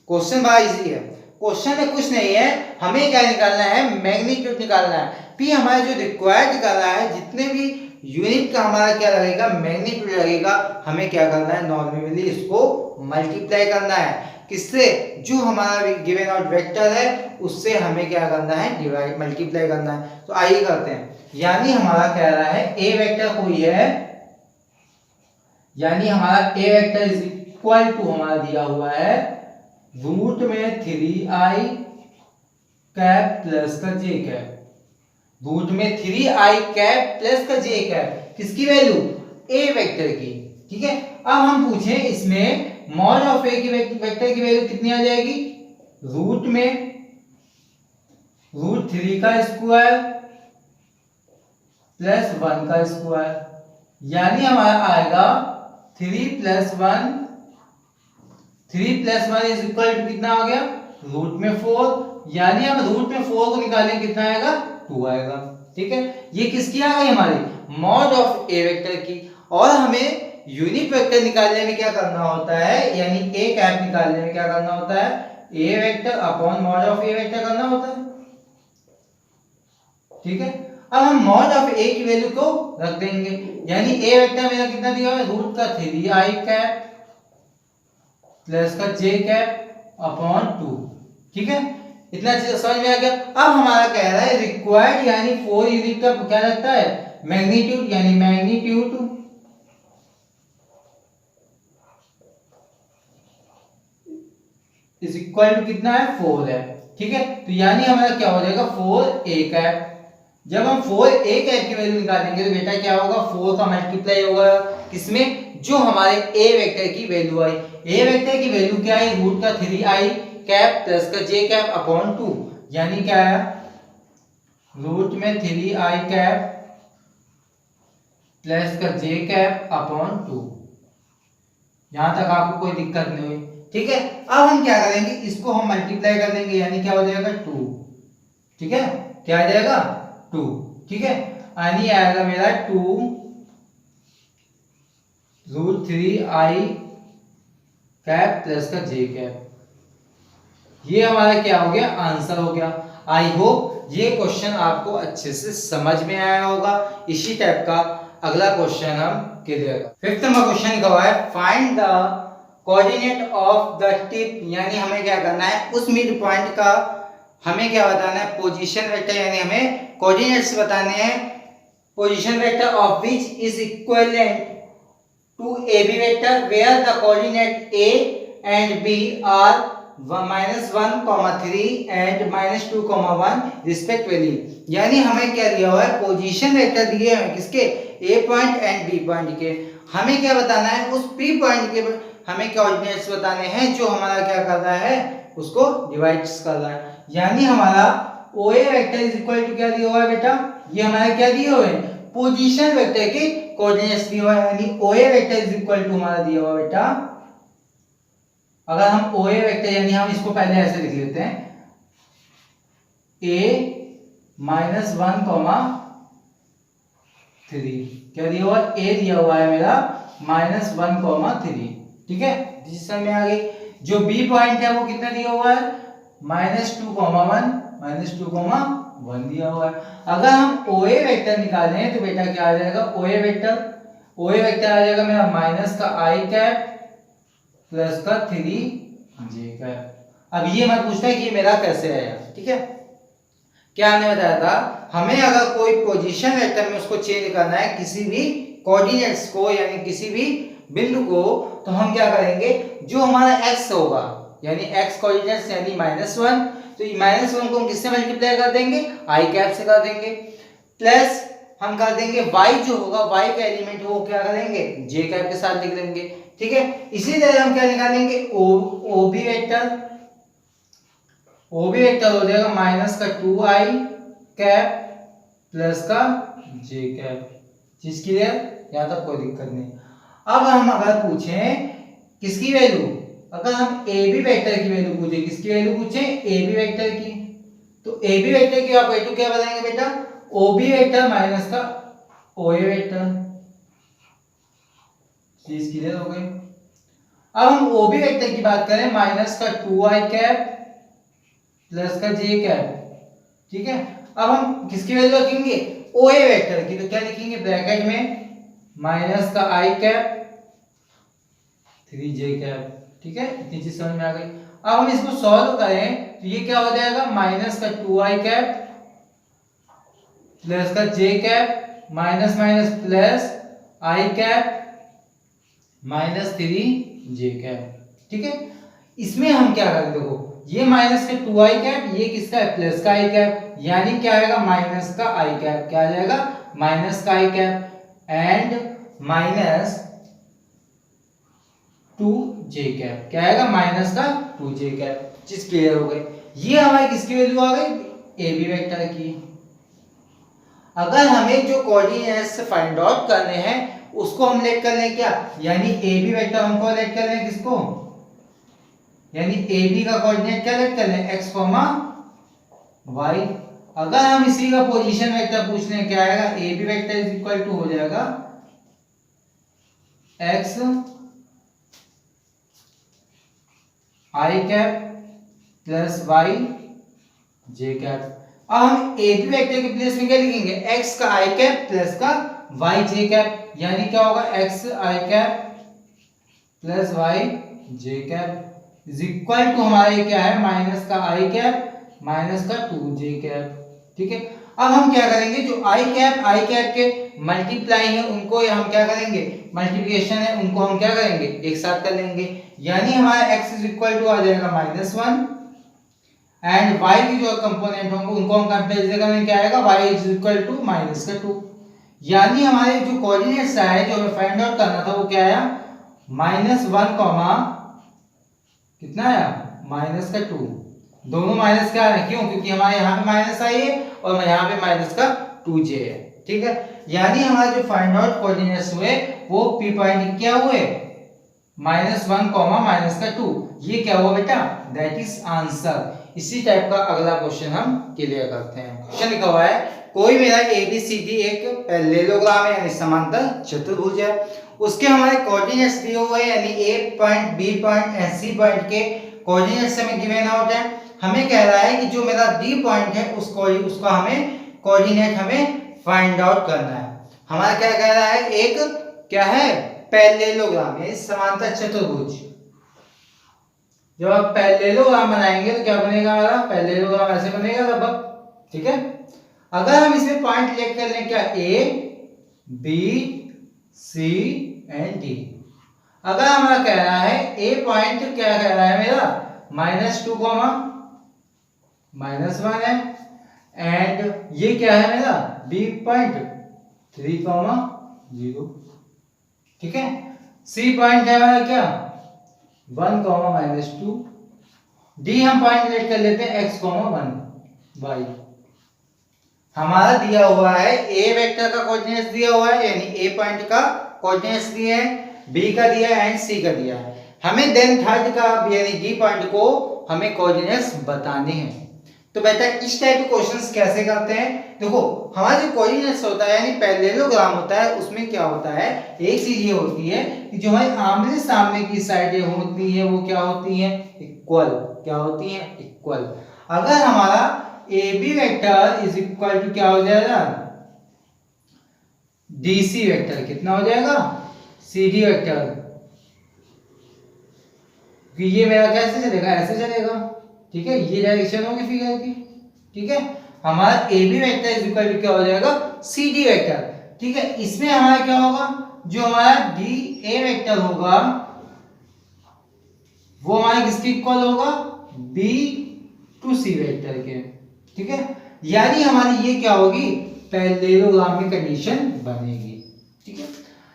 क्वेश्चन बड़ा इजी है। क्वेश्चन में कुछ नहीं है, हमें क्या निकालना है, मैग्नीट्यूड निकालना है। फिर हमारा जो रिक्वायर्ड निकालना है, जितने भी यूनिट का हमारा क्या लगेगा, मैग्नीट्यूड लगेगा, हमें क्या करना है, नॉर्मली इसको मल्टीप्लाई करना है। किससे, जो हमारा गिवन आउट वेक्टर है उससे हमें क्या करना है, डिवाइड मल्टीप्लाई करना है। तो आइए करते हैं। यानी हमारा कह रहा है ए वेक्टर कोई है, यानी हमारा ए वेक्टर इज इक्वल टू हमारा दिया हुआ है रूट में 3i कैप प्लस का j कैप, रूट में 3i कैप प्लस का j कैप, किसकी वैल्यू, ए वेक्टर की। ठीक है, अब हम पूछें इसमें मॉड ऑफ ए की वेक्टर की वैल्यू कितनी आ जाएगी, रूट में रूट 3 का स्क्वायर प्लस 1 का स्क्वायर, यानी हमारा आएगा 3 प्लस 1 इज इक्वल टू कितना आ गया, रूट में 4, यानी हम रूट में 4 को निकालें कितना आएगा, 2 आएगा। ठीक है, ये किसकी आ गई हमारी, मॉड ऑफ ए वेक्टर की। और हमें यूनिट वेक्टर निकालने में क्या करना होता है, यानी ए कैप निकालने में क्या करना होता है, A vector upon mod of A vector करना होता है। ठीक है, अब हम मॉड ऑफ ए की वैल्यू को रख देंगे, यानी ए वेक्टर मेरा कितना दिया हुआ है, रूट का 3i कैप प्लस का j कैप अपॉन 2। ठीक है, इतना चीज समझ में आ गया। अब हमारा कह रहा है रिक्वायर्ड, यानी 4 यूनिट का क्या लगता है, मैग्नीट्यूड, यानी मैग्नीट्यूड इज इक्वल टू कितना है, 4 है। ठीक है, तो यानी हमारा क्या हो जाएगा 4a कैप जब हम 4a कैप की वैल्यू निकालेंगे तो बेटा क्या होगा, 4 का मल्टीप्लाई होगा किसमें, जो हमारे a वेक्टर की वैल्यू आई। a वेक्टर की वैल्यू क्या है, रूट का 3i कैप प्लस का j कैप अपॉन 2, यानी क्या है, रूट में 3i कैप प्लस का j कैप अपॉन 2। यहां तक आपको कोई दिक्कत नहीं हुई, ठीक है। अब हम क्या करेंगे, इसको हम मल्टीप्लाई कर देंगे, यानी क्या हो जाएगा 2, ठीक है, क्या आ जाएगा 2, ठीक है, यानी आएगा मेरा 2 रूट 3i कैप प्लस का j कैप। ये हमारा क्या हो गया, आंसर हो गया। आई होप ये क्वेश्चन आपको अच्छे से समझ में आया होगा। इसी टाइप का अगला क्वेश्चन हम क्लियर कर। फिफ्थ नंबर क्वेश्चन का है, find the coordinate of the tip, यानी हमें क्या करना है, उस मिड पॉइंट का हमें क्या बताना है, पोजीशन वेक्टर, यानी हमें कोऑर्डिनेट्स बताने हैं। Position vector of which is equivalent to AB vector where the coordinate A and B are -1, 3 and -2, 1 respectively. यानी हमें क्या दिया हुआ है, पोजीशन वेक्टर दिए हैं किसके, A point and B point के। हमें क्या बताना है, उस P पॉइंट के हमें कोऑर्डिनेट्स बताने हैं जो हमारा क्या कर रहा है, उसको डिवाइड्स कर रहा है। यानी हमारा OA vector is equal to क्या दिया हुआ है बेटा, ये हमारा क्या दिए हुए हैं, पोजीशन वेक्टर के कोऑर्डिनेट्स दिए हुए हैं। यानी OA vector is equal to हमारा दिया हुआ बेटा, अगर हम OA वेक्टर, यानी हम इसको पहले ऐसे लिख लेते हैं, A -1, 3, क्या दिया हुआ, A दिया हुआ है मेरा -1, 3, ठीक है, डिजिशन में आ गई। जो B पॉइंट है वो कितना दिया हुआ है, -2, 1 दिया हुआ है। अगर हम OA वेक्टर निकालें तो बेटा क्या आ जाएगा, OA वेक्टर आ जाएगा मेरा माइनस का i कैप प्लस का 3j कैप। अब ये मत पूछना कि मेरा कैसे आया, ठीक है। क्या हमने बताया था, हमें अगर कोई पोजीशन वेक्टर में उसको चेंज करना है, किसी भी कोऑर्डिनेट्स को, यानी किसी भी बिंदु को, तो हम क्या करेंगे, जो हमारा x होगा, यानी x कोऑर्डिनेट्स यानी -1, तो -1 को हम किससे मल्टीप्लाई कर देंगे, i कैप से कर देंगे, प्लस हम कर देंगे y जो होगा, y का एलिमेंट वो क्या करेंगे, j कैप के साथ लिख देंगे, ठीक है। इसी तरह हम क्या निकालेंगे, OB वेक्टर हो जाएगा माइनस का 2i कैप प्लस का j कैप। चीज क्लियर, यहां तक कोई दिक्कत नहीं। अब हम अगर पूछें किसकी वैल्यू, अगर हम AB वेक्टर की वैल्यू पूछे, किसकी वैल्यू पूछे, AB वेक्टर की, तो AB वेक्टर की आप वैल्यू क्या बताएंगे बेटा, OB वेक्टर माइनस का OA वेक्टर। चीज क्लियर हो गई। अब हम OB वेक्टर की बात करें, माइनस का 2i कैप प्लस का j कैप, ठीक है। अब हम किसकी वैल्यू रखेंगे, OA वेक्टर की, तो क्या लिखेंगे, ब्रैकेट में माइनस का i कैप 3j कैप, ठीक है। इतनी चीज समझ में आ गई। अब हम इसको सॉल्व करें तो ये क्या हो जाएगा, माइनस का 2i कैप प्लस का j cap minus minus plus i cap minus 3j cap, ठीक है। इसमें हम क्या करें, देखो ये माइनस का 2i कैप, ये किसका है, प्लस का i कैप, यानी क्या आएगा, माइनस का i कैप, क्या आ जाएगा, माइनस का i cap and minus 2j cap, क्या आएगा, माइनस का 2j कैप। चीज क्लियर हो गई। ये हमारी किसकी वैल्यू आ गई, AB वेक्टर की। अगर हमें जो कोऑर्डिनेट्स फाइंड आउट करने हैं उसको हम लेट कर लें क्या, यानी AB वेक्टर हमको लेट कर लें किसको, यानी AB का कोऑर्डिनेट क्या लेट कर लें, x, y। अगर हम इसी का पोजीशन वेक्टर पूछ लें, क्या आएगा, AB vector is equal to हो जाएगा x i cap plus y j cap. अब हम AB वेक्टर के प्लेस में क्या लिखेंगे, x का i कैप प्लस का y j कैप, यानी क्या होगा, x i cap plus y j cap is equal to हमारे क्या है, माइनस का i कैप माइनस का 2j कैप, ठीक है। अब हम क्या करेंगे, जो i कैप के मल्टीप्लाई है उनको हम क्या करेंगे, मल्टीप्लिकेशन है उनको हम क्या करेंगे, एक साथ कर लेंगे, यानी हमारा x इज इक्वल टू आ जाएगा -1 एंड y की जो कंपोनेंट होंगे उनको हम कंपेरिजन करेंगे, क्या आएगा y is equal to minus का 2। यानी हमारे जो कोऑर्डिनेट्स आए जो हमें फाइंड आउट करना था वो क्या आया, -1 कॉमा कितना आया, -2। दोनों माइनस क्या है, क्यों, क्योंकि हमारे यहाँ पे माइनस आई है और यहाँ पे -2j है। ठीक है, यानी हमारे जो फाइंड आउट कोऑर्डिनेट्स हुए वो p पॉइंट क्या हुए, -1 कॉमा -2। ये क्या हुआ बेटा, दैट इज आंसर। इसी टाइप का अगला क्वेश्चन हम क्लियर करते हैं। क्वेश्चन लिखा हुआ है, कोई मेरा ABCD एक पैरेललोग्राम है यानी समांतर चतुर्भुज है, उसके हमारे कोऑर्डिनेट्स दिए हुए हैं यानी A point, B point and C point के कोऑर्डिनेट्स हमें गिवन आउट है। हमें कह रहा है कि जो मेरा D पॉइंट है उसका हमें कोऑर्डिनेट हमें फाइंड आउट करना है। हमारा क्या कह रहा है, एक क्या है, पैरेललोग्राम है, समांतर चतुर्भुज। जब आप पैरेललोग्राम बनाएंगे तो क्या बनेगा, हमारा पैरेललोग्राम ऐसे बनेगा लगभग। ठीक है, अगर हम इसमें पॉइंट लेट कर लें, क्या A B C and D। अगर हमारा कह रहा है A पॉइंट क्या कह रहा है मेरा, -2 कॉमा -1 है, एंड ये क्या है मेरा B पॉइंट 3 कॉमा 0। ठीक है, C पॉइंट है हमारा क्या 1 कॉमा -2। D हम पॉइंट लेट कर लेते हैं x कॉमा 1 y। हमारा दिया हुआ है A वेक्टर का कोऑर्डिनेट्स दिया हुआ है यानी A पॉइंट का कोऑर्डिनेट्स दिए हैं, B का दिया है एंड C का दिया है। हमें देन थर्ड का यानी D पॉइंट को हमें कोऑर्डिनेट्स बताने हैं। तो बेटा इस टाइप के क्वेश्चंस कैसे करते हैं, देखो हमारा जो कोऑर्डिनेट्स होता है यानी पैरेललोग्राम होता है, उसमें क्या होता है, एक चीज ये होती है कि जो हमारी आमने सामने की साइडें होती है वो क्या होती हैं, इक्वल। क्या होती हैं, इक्वल। अगर हमारा AB vector is equal to क्या हो जाएगा, DC वेक्टर कितना हो जाएगा, CD वेक्टर। ये मेरा कैसे चलेगा, ऐसे चलेगा। ठीक है, ये डायरेक्शन होगी फिगर की। ठीक है, हमारा AB vector is equal to क्या हो जाएगा, CD वेक्टर। ठीक है, इसमें हमारा क्या होगा, जो हमारा DA वेक्टर होगा वो हमारा किसके इक्वल होगा, B टू C वेक्टर के। ठीक है, यानी हमारी ये क्या होगी, पैरेललोग्राम में कंडीशन बनेगी। ठीक है,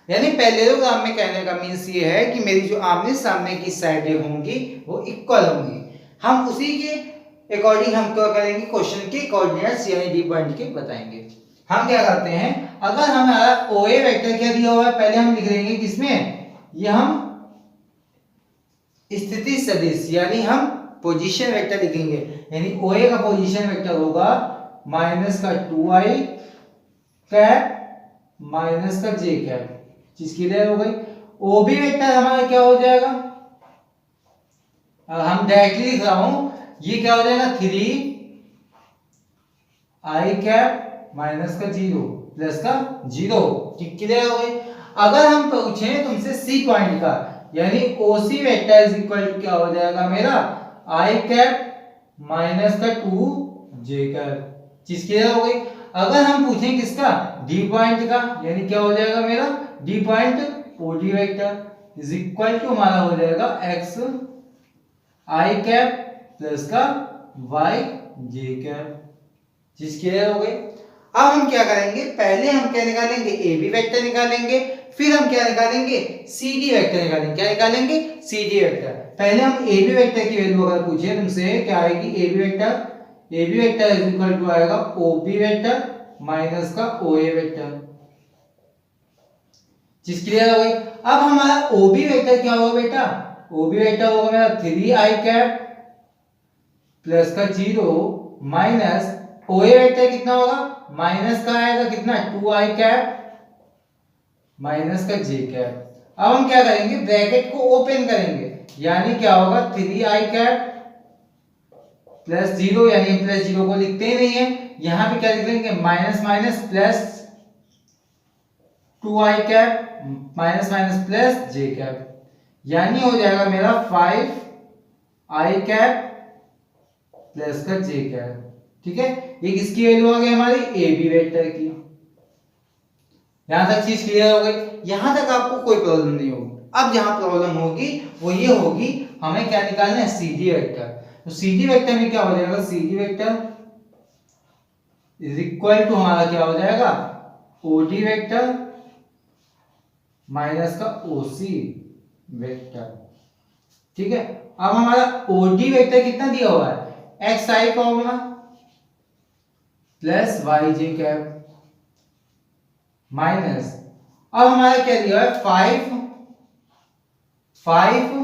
यानी पैरेललोग्राम में कहने का मींस ये है कि मेरी जो आमने सामने की साइडें होंगी वो इक्वल होंगी। हम उसी के अकॉर्डिंग हम क्या करेंगे, क्वेश्चन के कोऑर्डिनेट्स यानी डी पॉइंट के बताएंगे। हम क्या करते हैं, अगर हमारा OA वेक्टर क्या दिया हुआ है, पहले हम लिख लेंगे किसमें, ये हम स्थिति सदिश यानी हम पोजीशन वेक्टर लिखेंगे। यानी OA का पोजीशन वेक्टर होगा -2i कैप -j कैप। चीज क्लियर हो गई। OB वेक्टर हमारा क्या हो जाएगा, हम डायरेक्टली लिख रहा हूं, ये क्या हो जाएगा 3i कैप -0 ठीक क्लियर हो गई। अगर हम पूछें तुमसे C पॉइंट का यानी OC vector is equal to क्या हो जाएगा मेरा i कैप -2j कैप। चीज क्लियर हो गई। अगर हम पूछें किसका, D पॉइंट का यानी क्या हो जाएगा मेरा D point OD vector is equal to हमारा हो जाएगा x i कैप प्लस का y j कैप। चीज क्लियर हो गई। अब हम क्या करेंगे, पहले हम क्या निकालेंगे, AB वेक्टर निकालेंगे, फिर हम क्या निकालेंगे, CD वेक्टर निकालेंगे। क्या निकालेंगे, CD वेक्टर। पहले हम AB वेक्टर की वैल्यू अगर पूछे तुमसे क्या आएगी, AB vector is equal to आएगा OB वेक्टर माइनस का OA वेक्टर। चीज क्लियर हो गई। अब हमारा OB वेक्टर क्या होगा बेटा, OB वेक्टर होगा मेरा 3i कैप प्लस का 0 माइनस OA वेक्टर कितना होगा, माइनस का आएगा कितना 2i कैप माइनस का j कैप। अब हम क्या करेंगे, ब्रैकेट को ओपन करेंगे यानी क्या होगा 3i कैप प्लस 0 यानी प्लस 0 को लिखते ही नहीं है, यहां पे क्या लिख लेंगे minus minus plus 2i cap minus minus plus j cap यानी हो जाएगा मेरा 5i कैप प्लस का j कैप। ठीक है, ये किसकी वैल्यू आ गई हमारी AB वेक्टर की। यहां तक चीज क्लियर हो गई। यहां तक आपको कोई प्रॉब्लम नहीं होगी। अब जहां प्रॉब्लम होगी वो ये होगी, हमें क्या निकालना है CD वेक्टर। तो सी डी वेक्टर में क्या हो जाएगा, C D vector is equal to हमारा क्या हो जाएगा, ओ डी वेक्टर माइनस का ओ सी वेक्टर। ठीक है, अब हमारा ओ डी वेक्टर कितना दिया हुआ है, एक्स आई कॉमा प्लस वाई जे कैप माइनस, अब हमारा क्या दिया है 5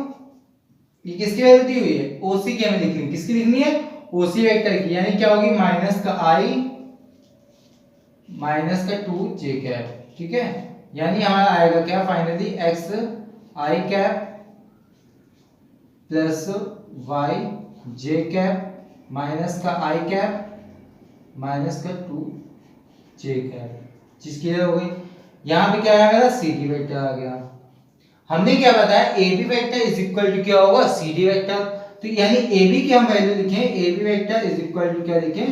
ये किसकी वैल्यू दी हुई है, ओसी की हमें लिखनी है, किसकी लिखनी है, ओसी वेक्टर की, यानी क्या होगी माइनस का आई माइनस का 2 जे कैप। ठीक है, यानी हमारा आएगा क्या फाइनली एक्स आई कैप प्लस वाई जे कैप माइनस का आई कैप माइनस का 2 जे कैप। चीज क्लियर हो गई। यहाँ पे क्या आया मेरा सी डी वेक्टर आ गया। हमने क्या बताया, A B vector is equal to क्या होगा, सी डी वेक्टर। तो यानी ए बी की हम वैल्यू लिखें, A B vector is equal to क्या लिखें,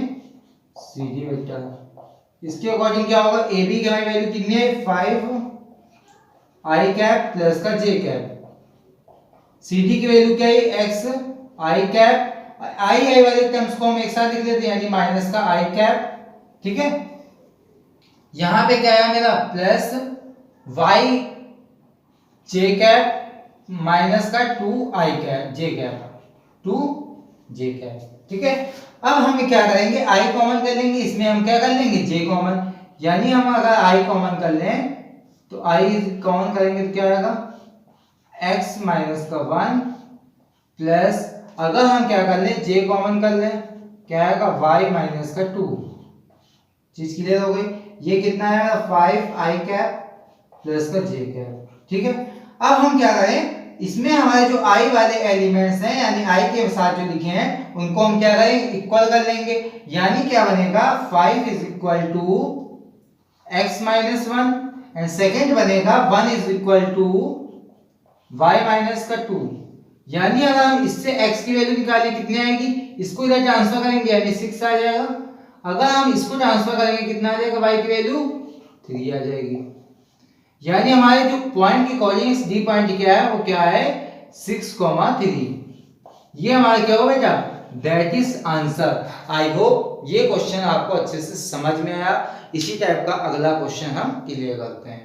सी डी वेक्टर। इसके अकॉर्डिंग क्या होगा, ए बी की हमें वैल्यू कितनी है 5 आई कैप प्लस का जे कैप, सी डी की वैल्यू क्या है एक्स आई कैप, आई आई वाले टर्म्स को हम एक साथ लिख देते हैं यानी माइनस का आई कैप। ठीक है, यहां पे क्या है मेरा प्लस वाई जे कैप माइनस का 2 आई कैप जे कैप 2 जे कैप। ठीक है, अब हम क्या करेंगे, आई कॉमन कर लेंगे, इसमें हम क्या कर लेंगे जे कॉमन, यानी हम अगर आई कॉमन कर लें तो आई कॉमन करेंगे तो क्या आएगा x माइनस का 1 प्लस, अगर हम क्या कर लें जे कॉमन कर लें क्या आएगा y माइनस का 2। चीज क्लियर हो गई। ये कितना है 5 आई कैप प्लस का जे कैप। ठीक है, अब हम क्या करें, इसमें हमारे जो i वाले एलिमेंट्स हैं यानी i के साथ जो लिखे हैं उनको हम क्या करें इक्वल कर लेंगे, यानी क्या बनेगा 5 is equal to x minus 1 and second बनेगा 1 is equal to y minus का 2। यानी अगर हम इससे x की वैल्यू निकालें कितनी आएगी, इसको इधर ट्रांसफर करेंगे यानी 6 आ जाएगा, अगर हम इसको ट्रांसफर करेंगे कितना आ जाएगा y की वैल्यू 3 आ जाएगी। यानी हमारे जो पॉइंट की कोऑर्डिनेट्स डी पॉइंट क्या है वो क्या है 6,3। ये हमारा क्या होगा बेटा, that is answer. I hope ये क्वेश्चन आपको अच्छे से समझ में आया। इसी टाइप का अगला क्वेश्चन हम क्लियर करते हैं।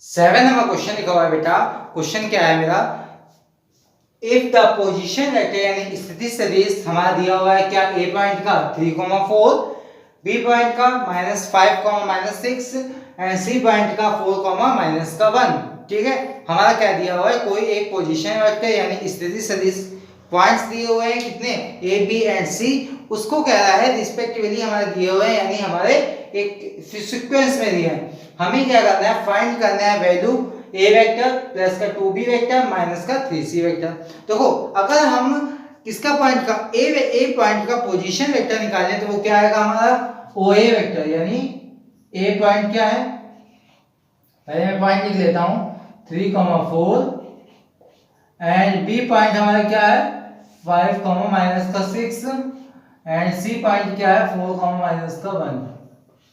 7 नंबर क्वेश्चन लिखा हुआ है बेटा, क्वेश्चन क्या है मेरा, इफ द पोजीशन वेक्टर यानी स्थिति सदिश हमारा दिया हुआ है क्या ए पॉइंट का 3,4, बी पॉइंट का -5, -6 एंड सी पॉइंट का 4, -1। ठीक है, हमारा क्या दिया हुआ है, कोई एक पोजीशन वेक्टर यानी स्थिति सदिश पॉइंट्स दिए हुए हैं कितने ए बी एंड सी, उसको कह रहा है रिस्पेक्टिवली हमारे दिए हुए हैं यानी हमारे एक सीक्वेंस में दिए हैं। हमें क्या करना है, फाइंड करना है वैल्यू ए वेक्टर प्लस का 2b वेक्टर माइनस का 3c वेक्टर। देखो अगर हम किसका पॉइंट का ए पॉइंट का पोजीशन वेक्टर निकालें तो वो क्या आएगा हमारा ओ ए वेक्टर, यानी ए पॉइंट क्या है, पहले मैं पॉइंट लिख लेता हूं 3,4 एंड बी पॉइंट हमारा क्या है 5, -6 एंड सी पॉइंट क्या है 4, -1।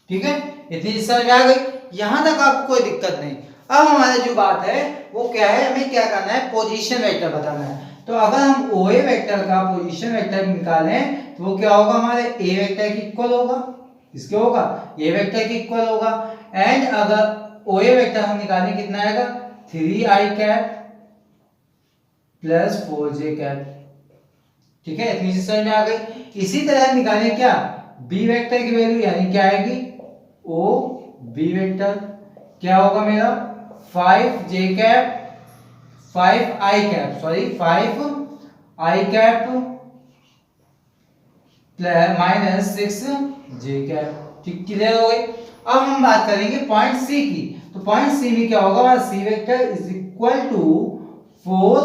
ठीक है, इतनी समझ आ गई, यहां तक आपको कोई दिक्कत नहीं। अब हमारी जो बात है वो क्या है, हमें क्या करना है पोजीशन वेक्टर बताना है। तो अगर हम ओ ए वेक्टर का पोजीशन वेक्टर निकालें तो वो क्या होगा, हमारे ए वेक्टर की इक्वल होगा, किसके होगा ए वेक्टर की इक्वल होगा। एंड अगर ओ ए वेक्टर हम निकालें कितना आएगा 3i cap plus 4j cap. ठीक है, इतनी सी समझ में आ गई। इसी तरह निकालें क्या बी वेक्टर की वैल्यू, यानी क्या आएगी ओ बी वेक्टर क्या होगा मेरा 5j cap 5i cap 5i cap -6j cap. ठीक, क्लियर हो गई। अब हम बात करेंगे पॉइंट सी की, तो पॉइंट सी में क्या होगा, C vector is equal to 4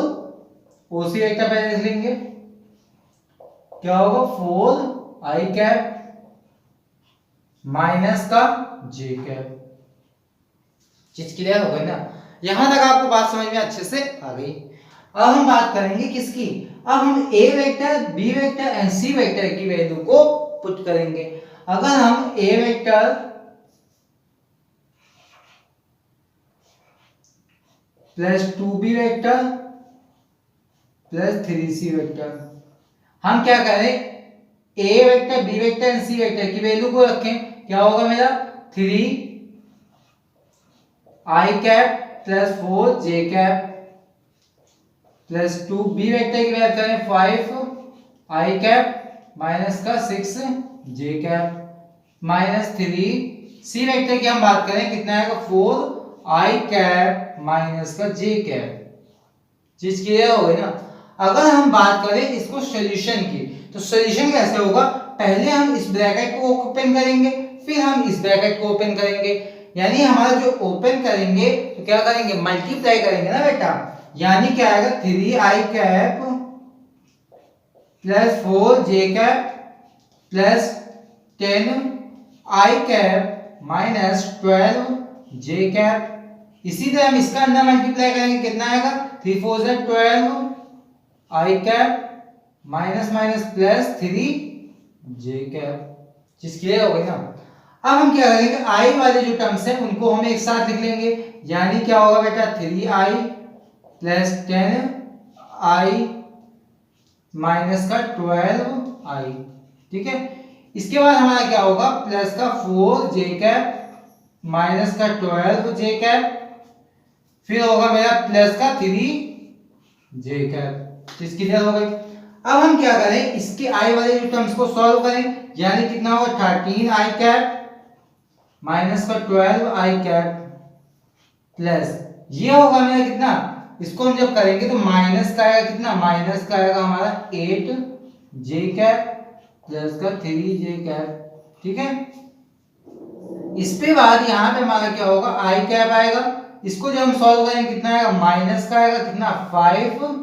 OC vector पहले लिख लेंगे, क्या होगा 4i कैप माइनस का j कैप। चीज क्लियर हो गई ना, यहां तक आपको बात समझ में अच्छे से आ गई। अब हम बात करेंगे किसकी, अब हम A vector B vector and C vector की वैल्यू को पुट करेंगे। अगर हम A vector plus 2b vector plus 3c vector, हम क्या करें, A vector, B vector and C vector की वैल्यू को रखें। क्या होगा मेरा 3 I cap plus 4 J cap plus 2, B vector की वैल्यू करें 5 आई कैप माइनस का 6 J cap minus 3, C vector की हम बात करें कितना आएगा 4 आई कैप माइनस का जे कैप। चीज क्लियर हो गई ना। अगर हम बात करें इसको सॉल्यूशन की, तो सॉल्यूशन कैसे होगा, पहले हम इस ब्रैकेट को ओपन करेंगे, फिर हम इस ब्रैकेट को ओपन करेंगे। यानी हमारा जो ओपन करेंगे तो क्या करेंगे, मल्टीप्लाई करेंगे ना बेटा। यानी क्या आएगा 3 I cap plus 4 J cap plus 10 I cap minus 12 J cap. इसी तरह हम इसका अंदर मल्टीप्लाई करेंगे, कितना आएगा 3 4 12 I cap minus minus plus 3 J cap. चीज क्लियर हो गई ना। अब हम क्या करेंगे, आई वाले जो टर्म्स हैं उनको हम एक साथ लिख लेंगे। यानी क्या होगा बेटा 3i प्लस 10i माइनस का 12i। ठीक है, इसके बाद हमारा क्या होगा, प्लस का 4 जे कैप माइनस का 12 जे कैप, फिर होगा मेरा प्लस का 3 जे कैप। चीज क्लियर हो गई। अब हम क्या करें, इसके आई वाले जो टर्म्स को सॉल्व करें। यानी कितना होगा 13 आई कैप माइनस का 12 आई कैप प्लस ये होगा मेरा कितना, इसको हम जब करेंगे तो माइनस का आएगा कितना, माइनस का आएगा हमारा 8 जे कैप प्लस का 3 जे कैप। ठीक है, इस पे बाद यहाँ पे हमारा क्या होगा आई कैप आएगा। इसको जब हम सॉल्व करेंगे कितना आएगा, माइनस का आएगा कितना 5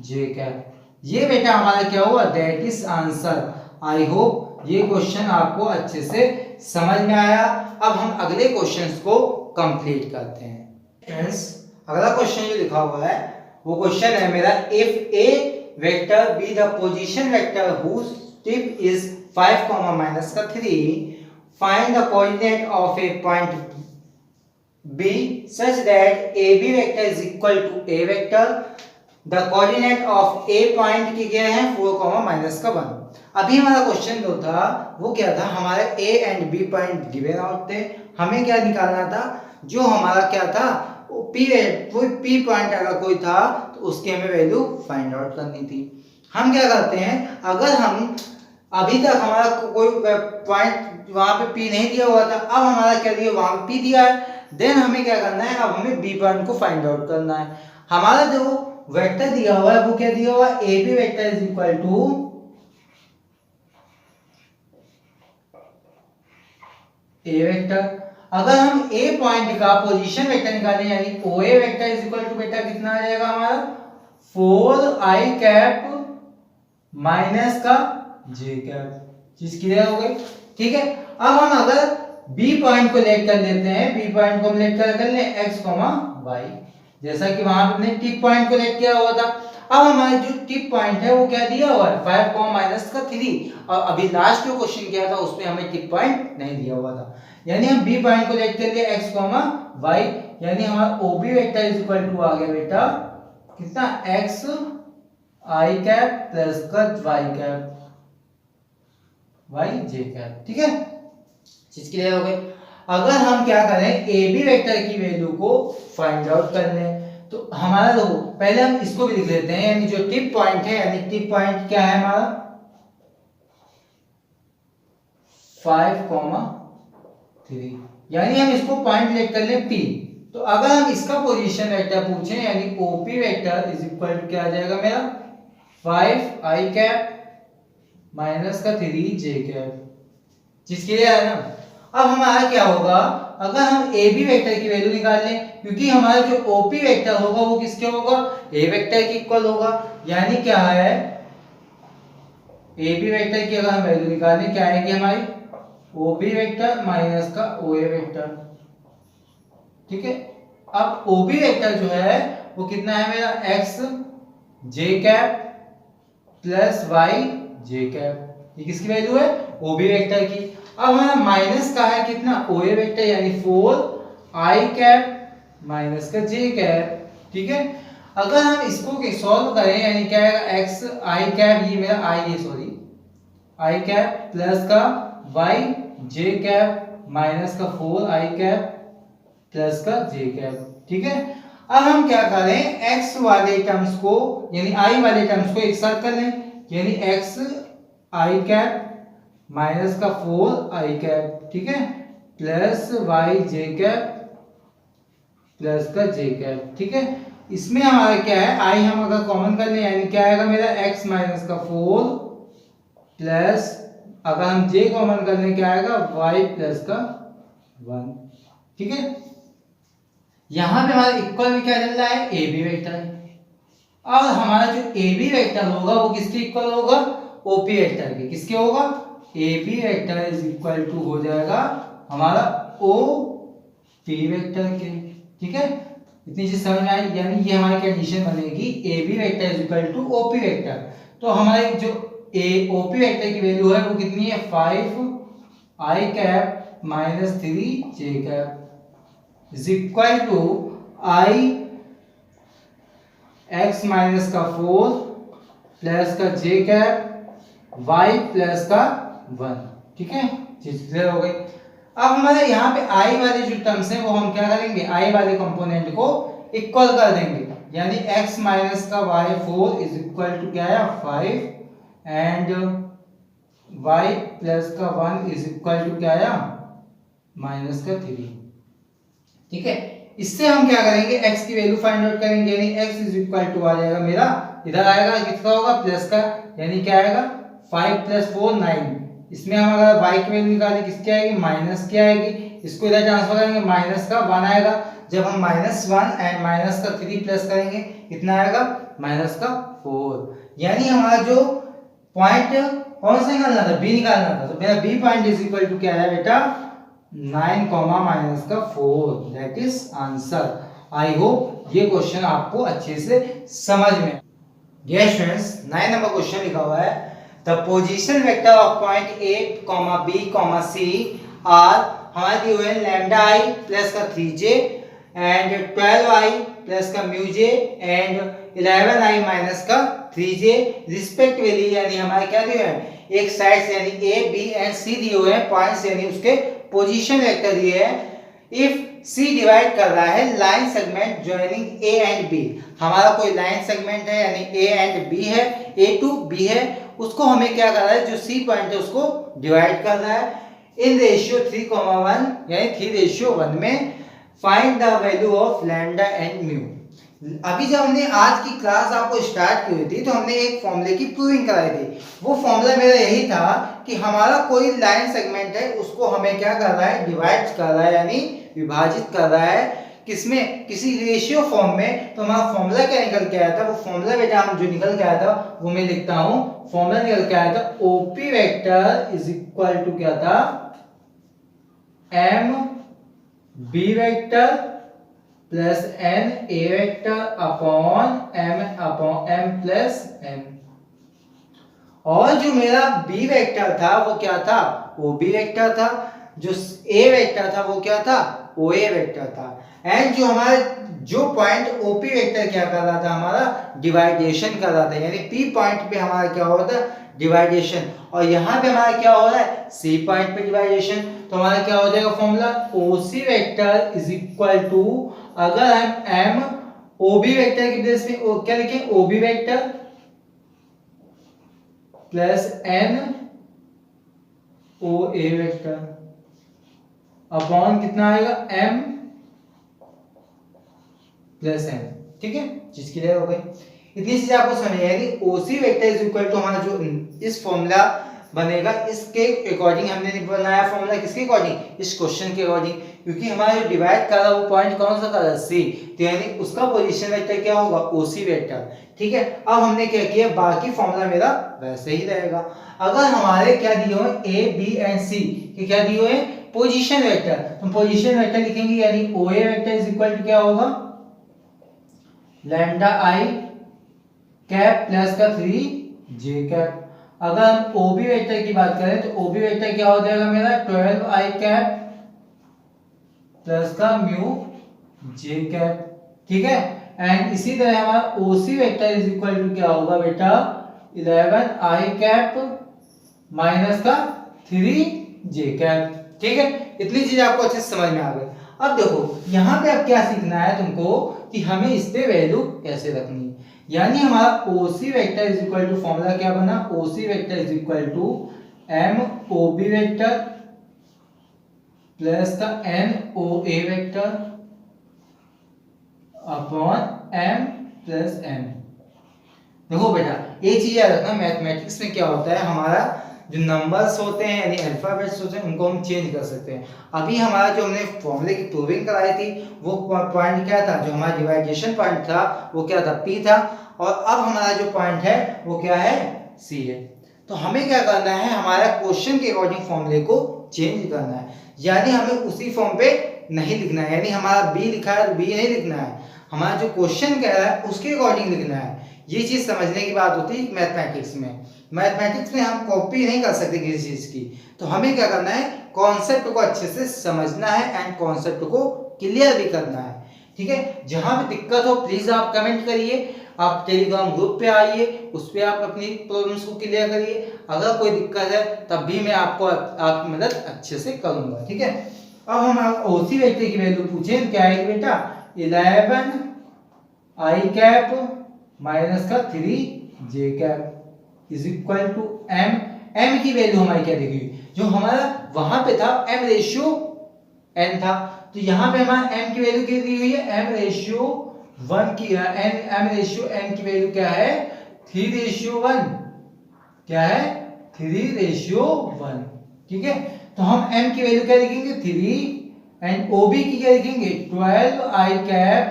जे कैप। ये बेटा हमारा क्या हुआ, that is answer. I hope ये क्वेश्चन आपको अच्छे से समझ में आया। अब हम अगले क्वेश्चंस को कंप्लीट करते हैं। फ्रेंड्स, अगला क्वेश्चन जो लिखा हुआ है वो क्वेश्चन है मेरा, if a vector be the position vector whose tip is 5 minus का 3, find the coordinate of a point B such that AB vector is equal to A vector. The coordinate of A point की क्या है 4 minus का 1। अभी हमारा question जो था वो क्या था, हमारे A and B point given out थे। हमें क्या निकालना था, जो हमारा क्या था P पॉइंट अगर कोई था तो उसकी हमें वैल्यू फाइंड आउट करनी थी। हम क्या करते हैं, अगर हम अभी तक हमारा कोई पॉइंट वहां पे P नहीं दिया हुआ था, अब हमारा क्या दिया, वहां पे P दिया है, देन हमें क्या करना है, अब हमें B पॉइंट को फाइंड आउट करना है। हमारा जो वेक्टर दिया हुआ है वो क्या दिया हुआ है, AB vector is equal to A vector. अगर हम A पॉइंट का पोजीशन वेक्टर निकालें, यानी OA vector is equal to बेटा कितना आ जाएगा हमारा 4i कैप माइनस का j कैप। चीज क्लियर हो गई। ठीक है, अब हम अगर B पॉइंट को लेट कर लेते हैं, B पॉइंट को हम लेट कर ले x, y, जैसा कि वहां पे हमने टिप पॉइंट को लेट किया हुआ था। अब हमारा जो टिप पॉइंट है वो क्या दिया हुआ है 5 माइनस का 3, और अभी लास्ट जो क्वेश्चन किया था उसमें हमें टिप पॉइंट नहीं दिया हुआ था। यानी हम B पॉइंट को लेट कर लिए x, y, यानी हमारा OB vector is equal to आ गया बेटा कितना x i कैप प्लस का y cap y j cap. ठीक है, चीज क्लियर हो गई। अगर हम क्या करें, AB वेक्टर की वैल्यू को फाइंड आउट कर लें, तो हमारा देखो पहले हम इसको भी लिख लेते हैं। यानी जो टिप पॉइंट है, यानी टिप पॉइंट क्या है हमारा 5, 3, यानी हम इसको पॉइंट लेट कर लें P। तो अगर हम इसका पोजीशन वेक्टर पूछें, यानी OP vector is equal to क्या आ जाएगा मेरा 5i कैप माइनस का 3j कैप। चीज क्लियर है ना। अब हमारा क्या होगा, अगर हम AB वेक्टर की वैल्यू निकाल लें, क्योंकि हमारा जो OP वेक्टर होगा वो किसके होगा, A वेक्टर के इक्वल होगा। यानी क्या है, AB वेक्टर की अगर हम वैल्यू निकालें क्या आएगी हमारी OB वेक्टर माइनस का OA वेक्टर। ठीक है, अब OB वेक्टर जो है वो कितना है मेरा x j cap plus y j cap. ये किसकी वैल्यू है, OB वेक्टर की। अब हमारा माइनस का है कितना OA वेक्टर, यानी 4i कैप माइनस का j कैप। ठीक है, अगर हम इसको सॉल्व करें यानी क्या आएगा एक्स आई कैप, ये मेरा आई है सॉरी, आई कैप प्लस का वाई जे कैप माइनस का 4 आई कैप प्लस का जे कैप। ठीक है, अब हम क्या करें, एक्स वाले टर्म्स को यानी आई वाले टर्म्स को एक साथ कर लें, यानी एक्स आई कैप माइनस का 4 आई कैप, ठीक है, प्लस वाई जे कैप प्लस का जे कैप। ठीक है, इसमें हमारा क्या है, आई हम अगर कॉमन कर लें यानी क्या आएगा मेरा x माइनस का 4 प्लस अगर हम j कॉमन कर लें क्या आएगा y प्लस का 1। ठीक है, यहां पे हमारा इक्वल में क्या चल रहा है, ए बी वेक्टर है। और हमारा जो ए बी वेक्टर होगा वो किसके इक्वल होगा, ओपी वेक्टर के। किसके होगा, A B vector is equal to हो जाएगा हमारा ओ पी वेक्टर के। ठीक है, इतनी चीज समझ में आई, यानी ये हमारी कंडीशन बनेगी A B vector is equal to OP vector. तो हमारे जो ए ओपी वेक्टर की वैल्यू है वो कितनी है, 5 I cap minus 3 J cap is equal to I X minus का 4 प्लस का जे कैप वाई प्लस का 1। ठीक है, चीज क्लियर हो गई। अब हमारे यहाँ पे आई वाले जो टर्म्स हैं वो हम क्या करेंगे, आई वाले कंपोनेंट को इक्वल कर देंगे, यानी x माइनस का y4 इज इक्वल टू क्या है 5 एंड y प्लस का 1 इज इक्वल टू क्या है माइनस का 3। ठीक है, इससे हम क्या करेंगे, x की वैल्यू फाइंड आउट करेंगे, यानी x इज इक्वल टू आ जाएगा मेरा, इधर आएगा कितना होगा प्लस का, यानी क्या आएगा 5 प्लस 4 9। इसमें हम अगर y की वैल्यू निकालें किसकी आएगी, माइनस की आएगी, इसको इधर ट्रांसफर करेंगे माइनस का 1 आएगा। जब हम -1 एंड माइनस का 3 प्लस करेंगे कितना आएगा माइनस का 4। यानी हमारा जो पॉइंट कौन सा निकालना था, बी निकालना था, तो मेरा B point is equal to क्या है बेटा 9 माइनस का 4, that is answer. I hope ये क्वेश्चन आपको अच्छे से समझ में। डियर स्टूडेंट्स, 9 नंबर क्वेश्चन लिखा हुआ है, the position vector of point A B C are, हमारे दिए हुए हैं लैम्डा आई प्लस का 3j एंड 12i प्लस का mu j and 11i minus का 3j रिस्पेक्टिवली। यानी हमारे क्या दिए हैं, एक साइड से यानी ए बी एंड सी दिए हुए हैं पॉइंट्स, यानी उसके पोजीशन वेक्टर दिए हैं। इफ सी डिवाइड कर रहा है line segment joining A and B, हमारा कोई लाइन सेगमेंट है यानी ए एंड बी है, ए टू बी है, उसको हमें क्या कर रहा है, जो सी पॉइंट है उसको डिवाइड कर रहा है इन रेशियो 3:1 यानी 3:1 में। Find the value of lambda and mu. अभी जब हमने आज की क्लास आपको स्टार्ट की हुई थी तो हमने एक फॉर्मूले की प्रूविंग कराई थी। वो फॉर्मूला मेरा यही था कि हमारा कोई लाइन सेगमेंट है उसको हमें क्या कर रहा है, डिवाइड कर रहा है यानी विभाजित कर रहा है, किसमें, किसी रेशियो फॉर्म में। तो हमारा फॉर्मूला क्या निकल के आया था, वो फॉर्मूला बेटा हम जो निकल के आया था वो मैं लिखता हूं। फॉर्मूला निकल के आया था OP vector is equal to क्या था, M B vector plus N A vector upon M plus N. और जो मेरा बी वेक्टर था वो क्या था, ओ बी वेक्टर था, जो ए वेक्टर था वो क्या था, ओ ए वेक्टर था। एंड जो हमारा जो पॉइंट ओपी वेक्टर क्या कर रहा था, हमारा डिवाइडेशन कर रहा था, यानी पी पॉइंट पे हमारा क्या हो रहा था, डिवाइडेशन। और यहाँ पे हमारा क्या हो रहा है, सी पॉइंट पे डिवाइडेशन। तो हमारा क्या हो जाएगा formula, OC vector is equal to, अगर हम एम ओ बी वेक्टर की प्लेस में क्या लिखें, O B vector plus N O A vector upon कितना आएगा, एम प्लस एन। ठीक है, चीज क्लियर हो गई। इतनी चीज आपको समझ आएगी। ओसी वेक्टर इज इक्वल टू हमारा जो इस फॉर्मूला बनेगा इसके अकॉर्डिंग हमने बनाया फॉर्मूला, किसके अकॉर्डिंग, इस क्वेश्चन के अकॉर्डिंग, क्योंकि हमारा जो डिवाइड कर रहा है वो पॉइंट कौन सा कर रहा है, सी, तो यानी उसका पोजीशन वेक्टर क्या होगा, ओसी वेक्टर। ठीक है, अब हमने क्या किया, बाकी फॉर्मूला मेरा वैसे ही रहेगा। अगर हमारे क्या दिए हुए ए बी एंड सी के क्या दिए हुए पोजीशन वेक्टर, तो पोजीशन वेक्टर लिखेंगे यानी ओ A vector is equal to क्या होगा, लैम्डा आई कैप प्लस का 3 जे कैप। अगर हम ओबी वेक्टर की बात करें तो ओबी वेक्टर क्या हो जाएगा मेरा, 12 आई कैप प्लस का म्यू जे कैप। ठीक है, एंड इसी तरह हमारा OC vector is equal to क्या होगा बेटा 11 आई कैप माइनस का 3j कैप। ठीक है, इतनी चीज आपको अच्छे से समझ में आ गई। अब देखो यहाँ पे अब क्या सीखना है तुमको कि हमें इस पे वैल्यू कैसे रखनी है। यानी हमारा OC vector is equal to formula क्या बना, OC vector is equal to MOB vector plus का NOA vector upon M plus N। देखो बेटा एक चीज याद रखना, मैथमेटिक्स में क्या होता है, हमारा जो नंबर्स होते हैं यानी अल्फाबेट्स होते हैं उनको हम चेंज कर सकते हैं। अभी हमारा जो हमने फॉर्मूले की प्रूविंग कराई थी वो पॉइंट क्या था, जो हमारा डिवाइडेशन पॉइंट था वो क्या था, P था, और अब हमारा जो पॉइंट है वो क्या है, C है। तो हमें क्या करना है, हमारा क्वेश्चन के अकॉर्डिंग फॉर्मूले को चेंज करना है, यानी हमें उसी फॉर्म पे नहीं लिखना है। यानी हमारा B लिखा है तो B नहीं लिखना है, हमारा जो क्वेश्चन कह रहा है उसके अकॉर्डिंग लिखना है। ये चीज समझने की बात होती है मैथमेटिक्स में। मैथमेटिक्स में हम कॉपी नहीं कर सकते किसी चीज की, तो हमें क्या करना है, कॉन्सेप्ट को अच्छे से समझना है एंड कॉन्सेप्ट को क्लियर भी करना है। ठीक है, जहां भी दिक्कत हो प्लीज आप कमेंट करिए, आप टेलीग्राम ग्रुप पे आइए, उस पे आप अपनी प्रॉब्लम्स को क्लियर करिए। अगर कोई दिक्कत है तब भी मैं आपको आपकी मदद अच्छे से करूंगा। ठीक है, अब हम OC वेक्टर की वैल्यू पूछे क्या है बेटा, 11 आई कैप माइनस का 3j cap is equal to M की वैल्यू हमारी क्या देखी, जो हमारा वहां पे था M रेशियो N था, तो यहाँ पे हमारा M की वैल्यू क्या दी हुई है, M रेशियो 1 की M रेशियो N की वैल्यू क्या है, 3 रेशियो 1, क्या है 3 रेशियो 1। ठीक है, तो हम M की वैल्यू क्या लिखेंगे 3 एंड OB की क्या लिखेंगे 12 I cap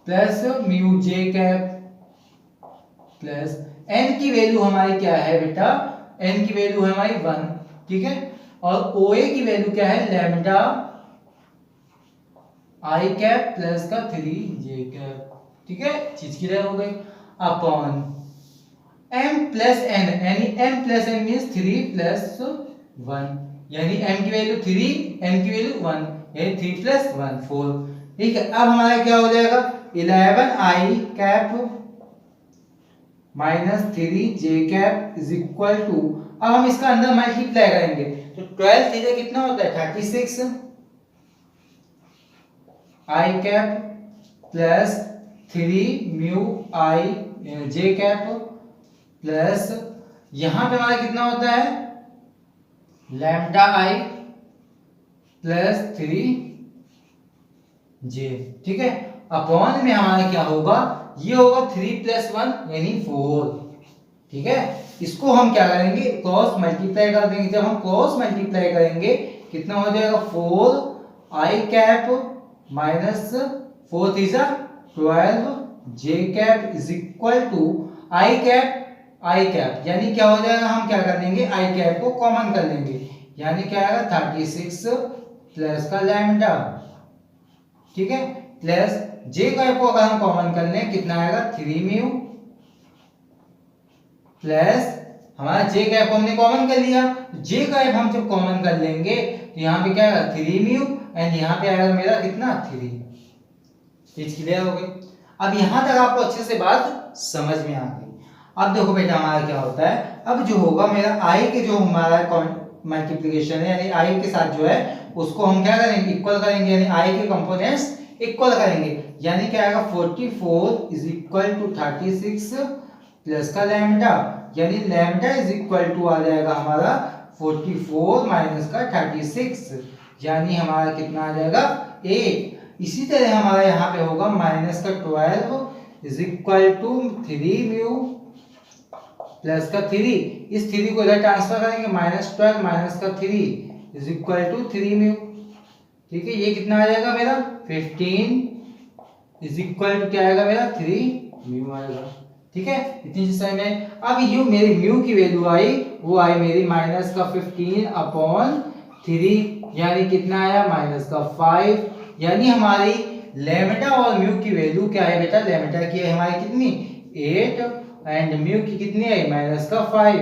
plus mu j cap plus N की वैल्यू हमारी क्या है बेटा, N की वैल्यू है हमारी 1। ठीक है, और OA की वैल्यू क्या है लैम्डा आई कैप प्लस का 3j कैप। ठीक है, चीज क्लियर हो गई। अपॉन M प्लस N, यानी M plus N means 3 plus 1, यानी M की वैल्यू 3, N की वैल्यू 1, यानी 3 प्लस 1 4। ठीक है, अब हमारा क्या हो जाएगा 11 I cap minus 3j cap is equal to, अब हम इसका अंदर मल्टीप्लाई करेंगे तो 12 चीजें कितना होता है 36 आई कैप प्लस 3 म्यू आई j कैप प्लस यहां पे हमारा कितना होता है लैम्डा आई प्लस 3j। ठीक है, अपॉन में हमारा क्या होगा, ये होगा 3 प्लस 1 यानी 4। ठीक है, इसको हम क्या करेंगे क्रॉस मल्टीप्लाई कर देंगे। जब हम क्रॉस मल्टीप्लाई करेंगे कितना हो जाएगा 4 I cap minus 4 3 12 j cap is equal to I cap यानी क्या हो जाएगा, हम क्या कर लेंगे आई कैप को कॉमन कर लेंगे, यानी क्या आएगा 36 प्लस का लैम्डा। ठीक है, प्लस j कैप को अगर हम कॉमन कर लें कितना आएगा 3 म्यू प्लस हमारा j कैप को हमने कॉमन कर लिया, j कैप हम जब कॉमन कर लेंगे तो यहाँ पे क्या आएगा 3 म्यू एंड यहाँ पे आएगा मेरा कितना 3। चीज क्लियर हो गई। अब यहाँ तक आपको अच्छे से बात समझ में आ गई। अब देखो बेटा हमारा क्या होता है, अब जो होगा मेरा i के जो हमारा मल्टीप्लिकेशन है यानी i के साथ जो है उसको हम क्या करेंगे इक्वल करेंगे, यानी i के कंपोनेंट्स इक्वल करेंगे, यानी क्या आएगा 44 इज इक्वल टू 36 प्लस का लैम्डा, यानी लैम्डा इज इक्वल टू आ जाएगा हमारा 44 माइनस का 36, यानी हमारा कितना आ जाएगा 8। इसी तरह हमारा यहाँ पे होगा माइनस का 12 is equal to 3 mu plus का 3, इस 3 को इधर ट्रांसफर करेंगे -12 माइनस का 3 इज इक्वल टू 3 म्यू। ठीक है, ये कितना आ जाएगा मेरा 15 इज इक्वल टू क्या आएगा मेरा 3 म्यू आएगा। ठीक है, इतनी चीज समझ में। अब यू मेरी म्यू की वैल्यू आई, वो आई मेरी माइनस का 15 अपॉन 3, यानी कितना आया माइनस का 5, यानी हमारी लैम्डा और म्यू की वैल्यू क्या है बेटा, लैम्डा की है हमारी कितनी 8 एंड म्यू की कितनी आई माइनस का 5।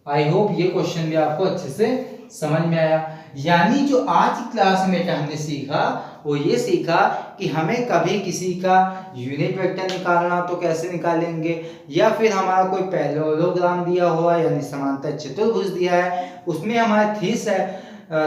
आई होप ये क्वेश्चन भी आपको अच्छे से समझ में आया। यानी जो आज की क्लास में हमने सीखा वो ये सीखा कि हमें कभी किसी का यूनिट वेक्टर निकालना तो कैसे निकालेंगे, या फिर हमारा कोई पैरेललोग्राम दिया हुआ है यानी समांतर चतुर्भुज दिया है, उसमें हमारे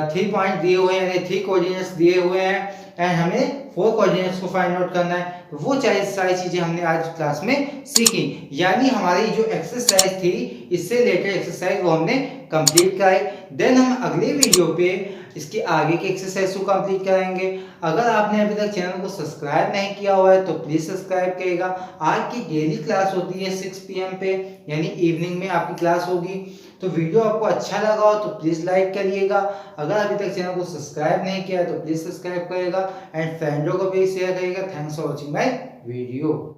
3 पॉइंट दिए हुए हैं यानी 3 कोऑर्डिनेट्स दिए हुए हैं एंड हमें 4 कोऑर्डिनेट्स को फाइंड आउट करना है। तो वो सारी चीजें हमने आज क्लास में सीखी, यानी हमारी जो एक्सरसाइज थी इससे रिलेटेड एक्सरसाइज वो हमने कंप्लीट कराई। देन हम अगले वीडियो पे इसके आगे के एक्सरसाइज को कंप्लीट कराएंगे। अगर आपने अभी तक चैनल को सब्सक्राइब नहीं किया हुआ है तो प्लीज सब्सक्राइब करिएगा। आज की डेली क्लास होती है 6 PM पे, यानी इवनिंग में आपकी क्लास होगी। तो वीडियो आपको अच्छा लगा हो तो प्लीज लाइक करिएगा। अगर अभी तक चैनल को सब्सक्राइब नहीं किया है तो प्लीज सब्सक्राइब करिएगा एंड फ्रेंडों को भी शेयर करिएगा। Thanks for watching my video.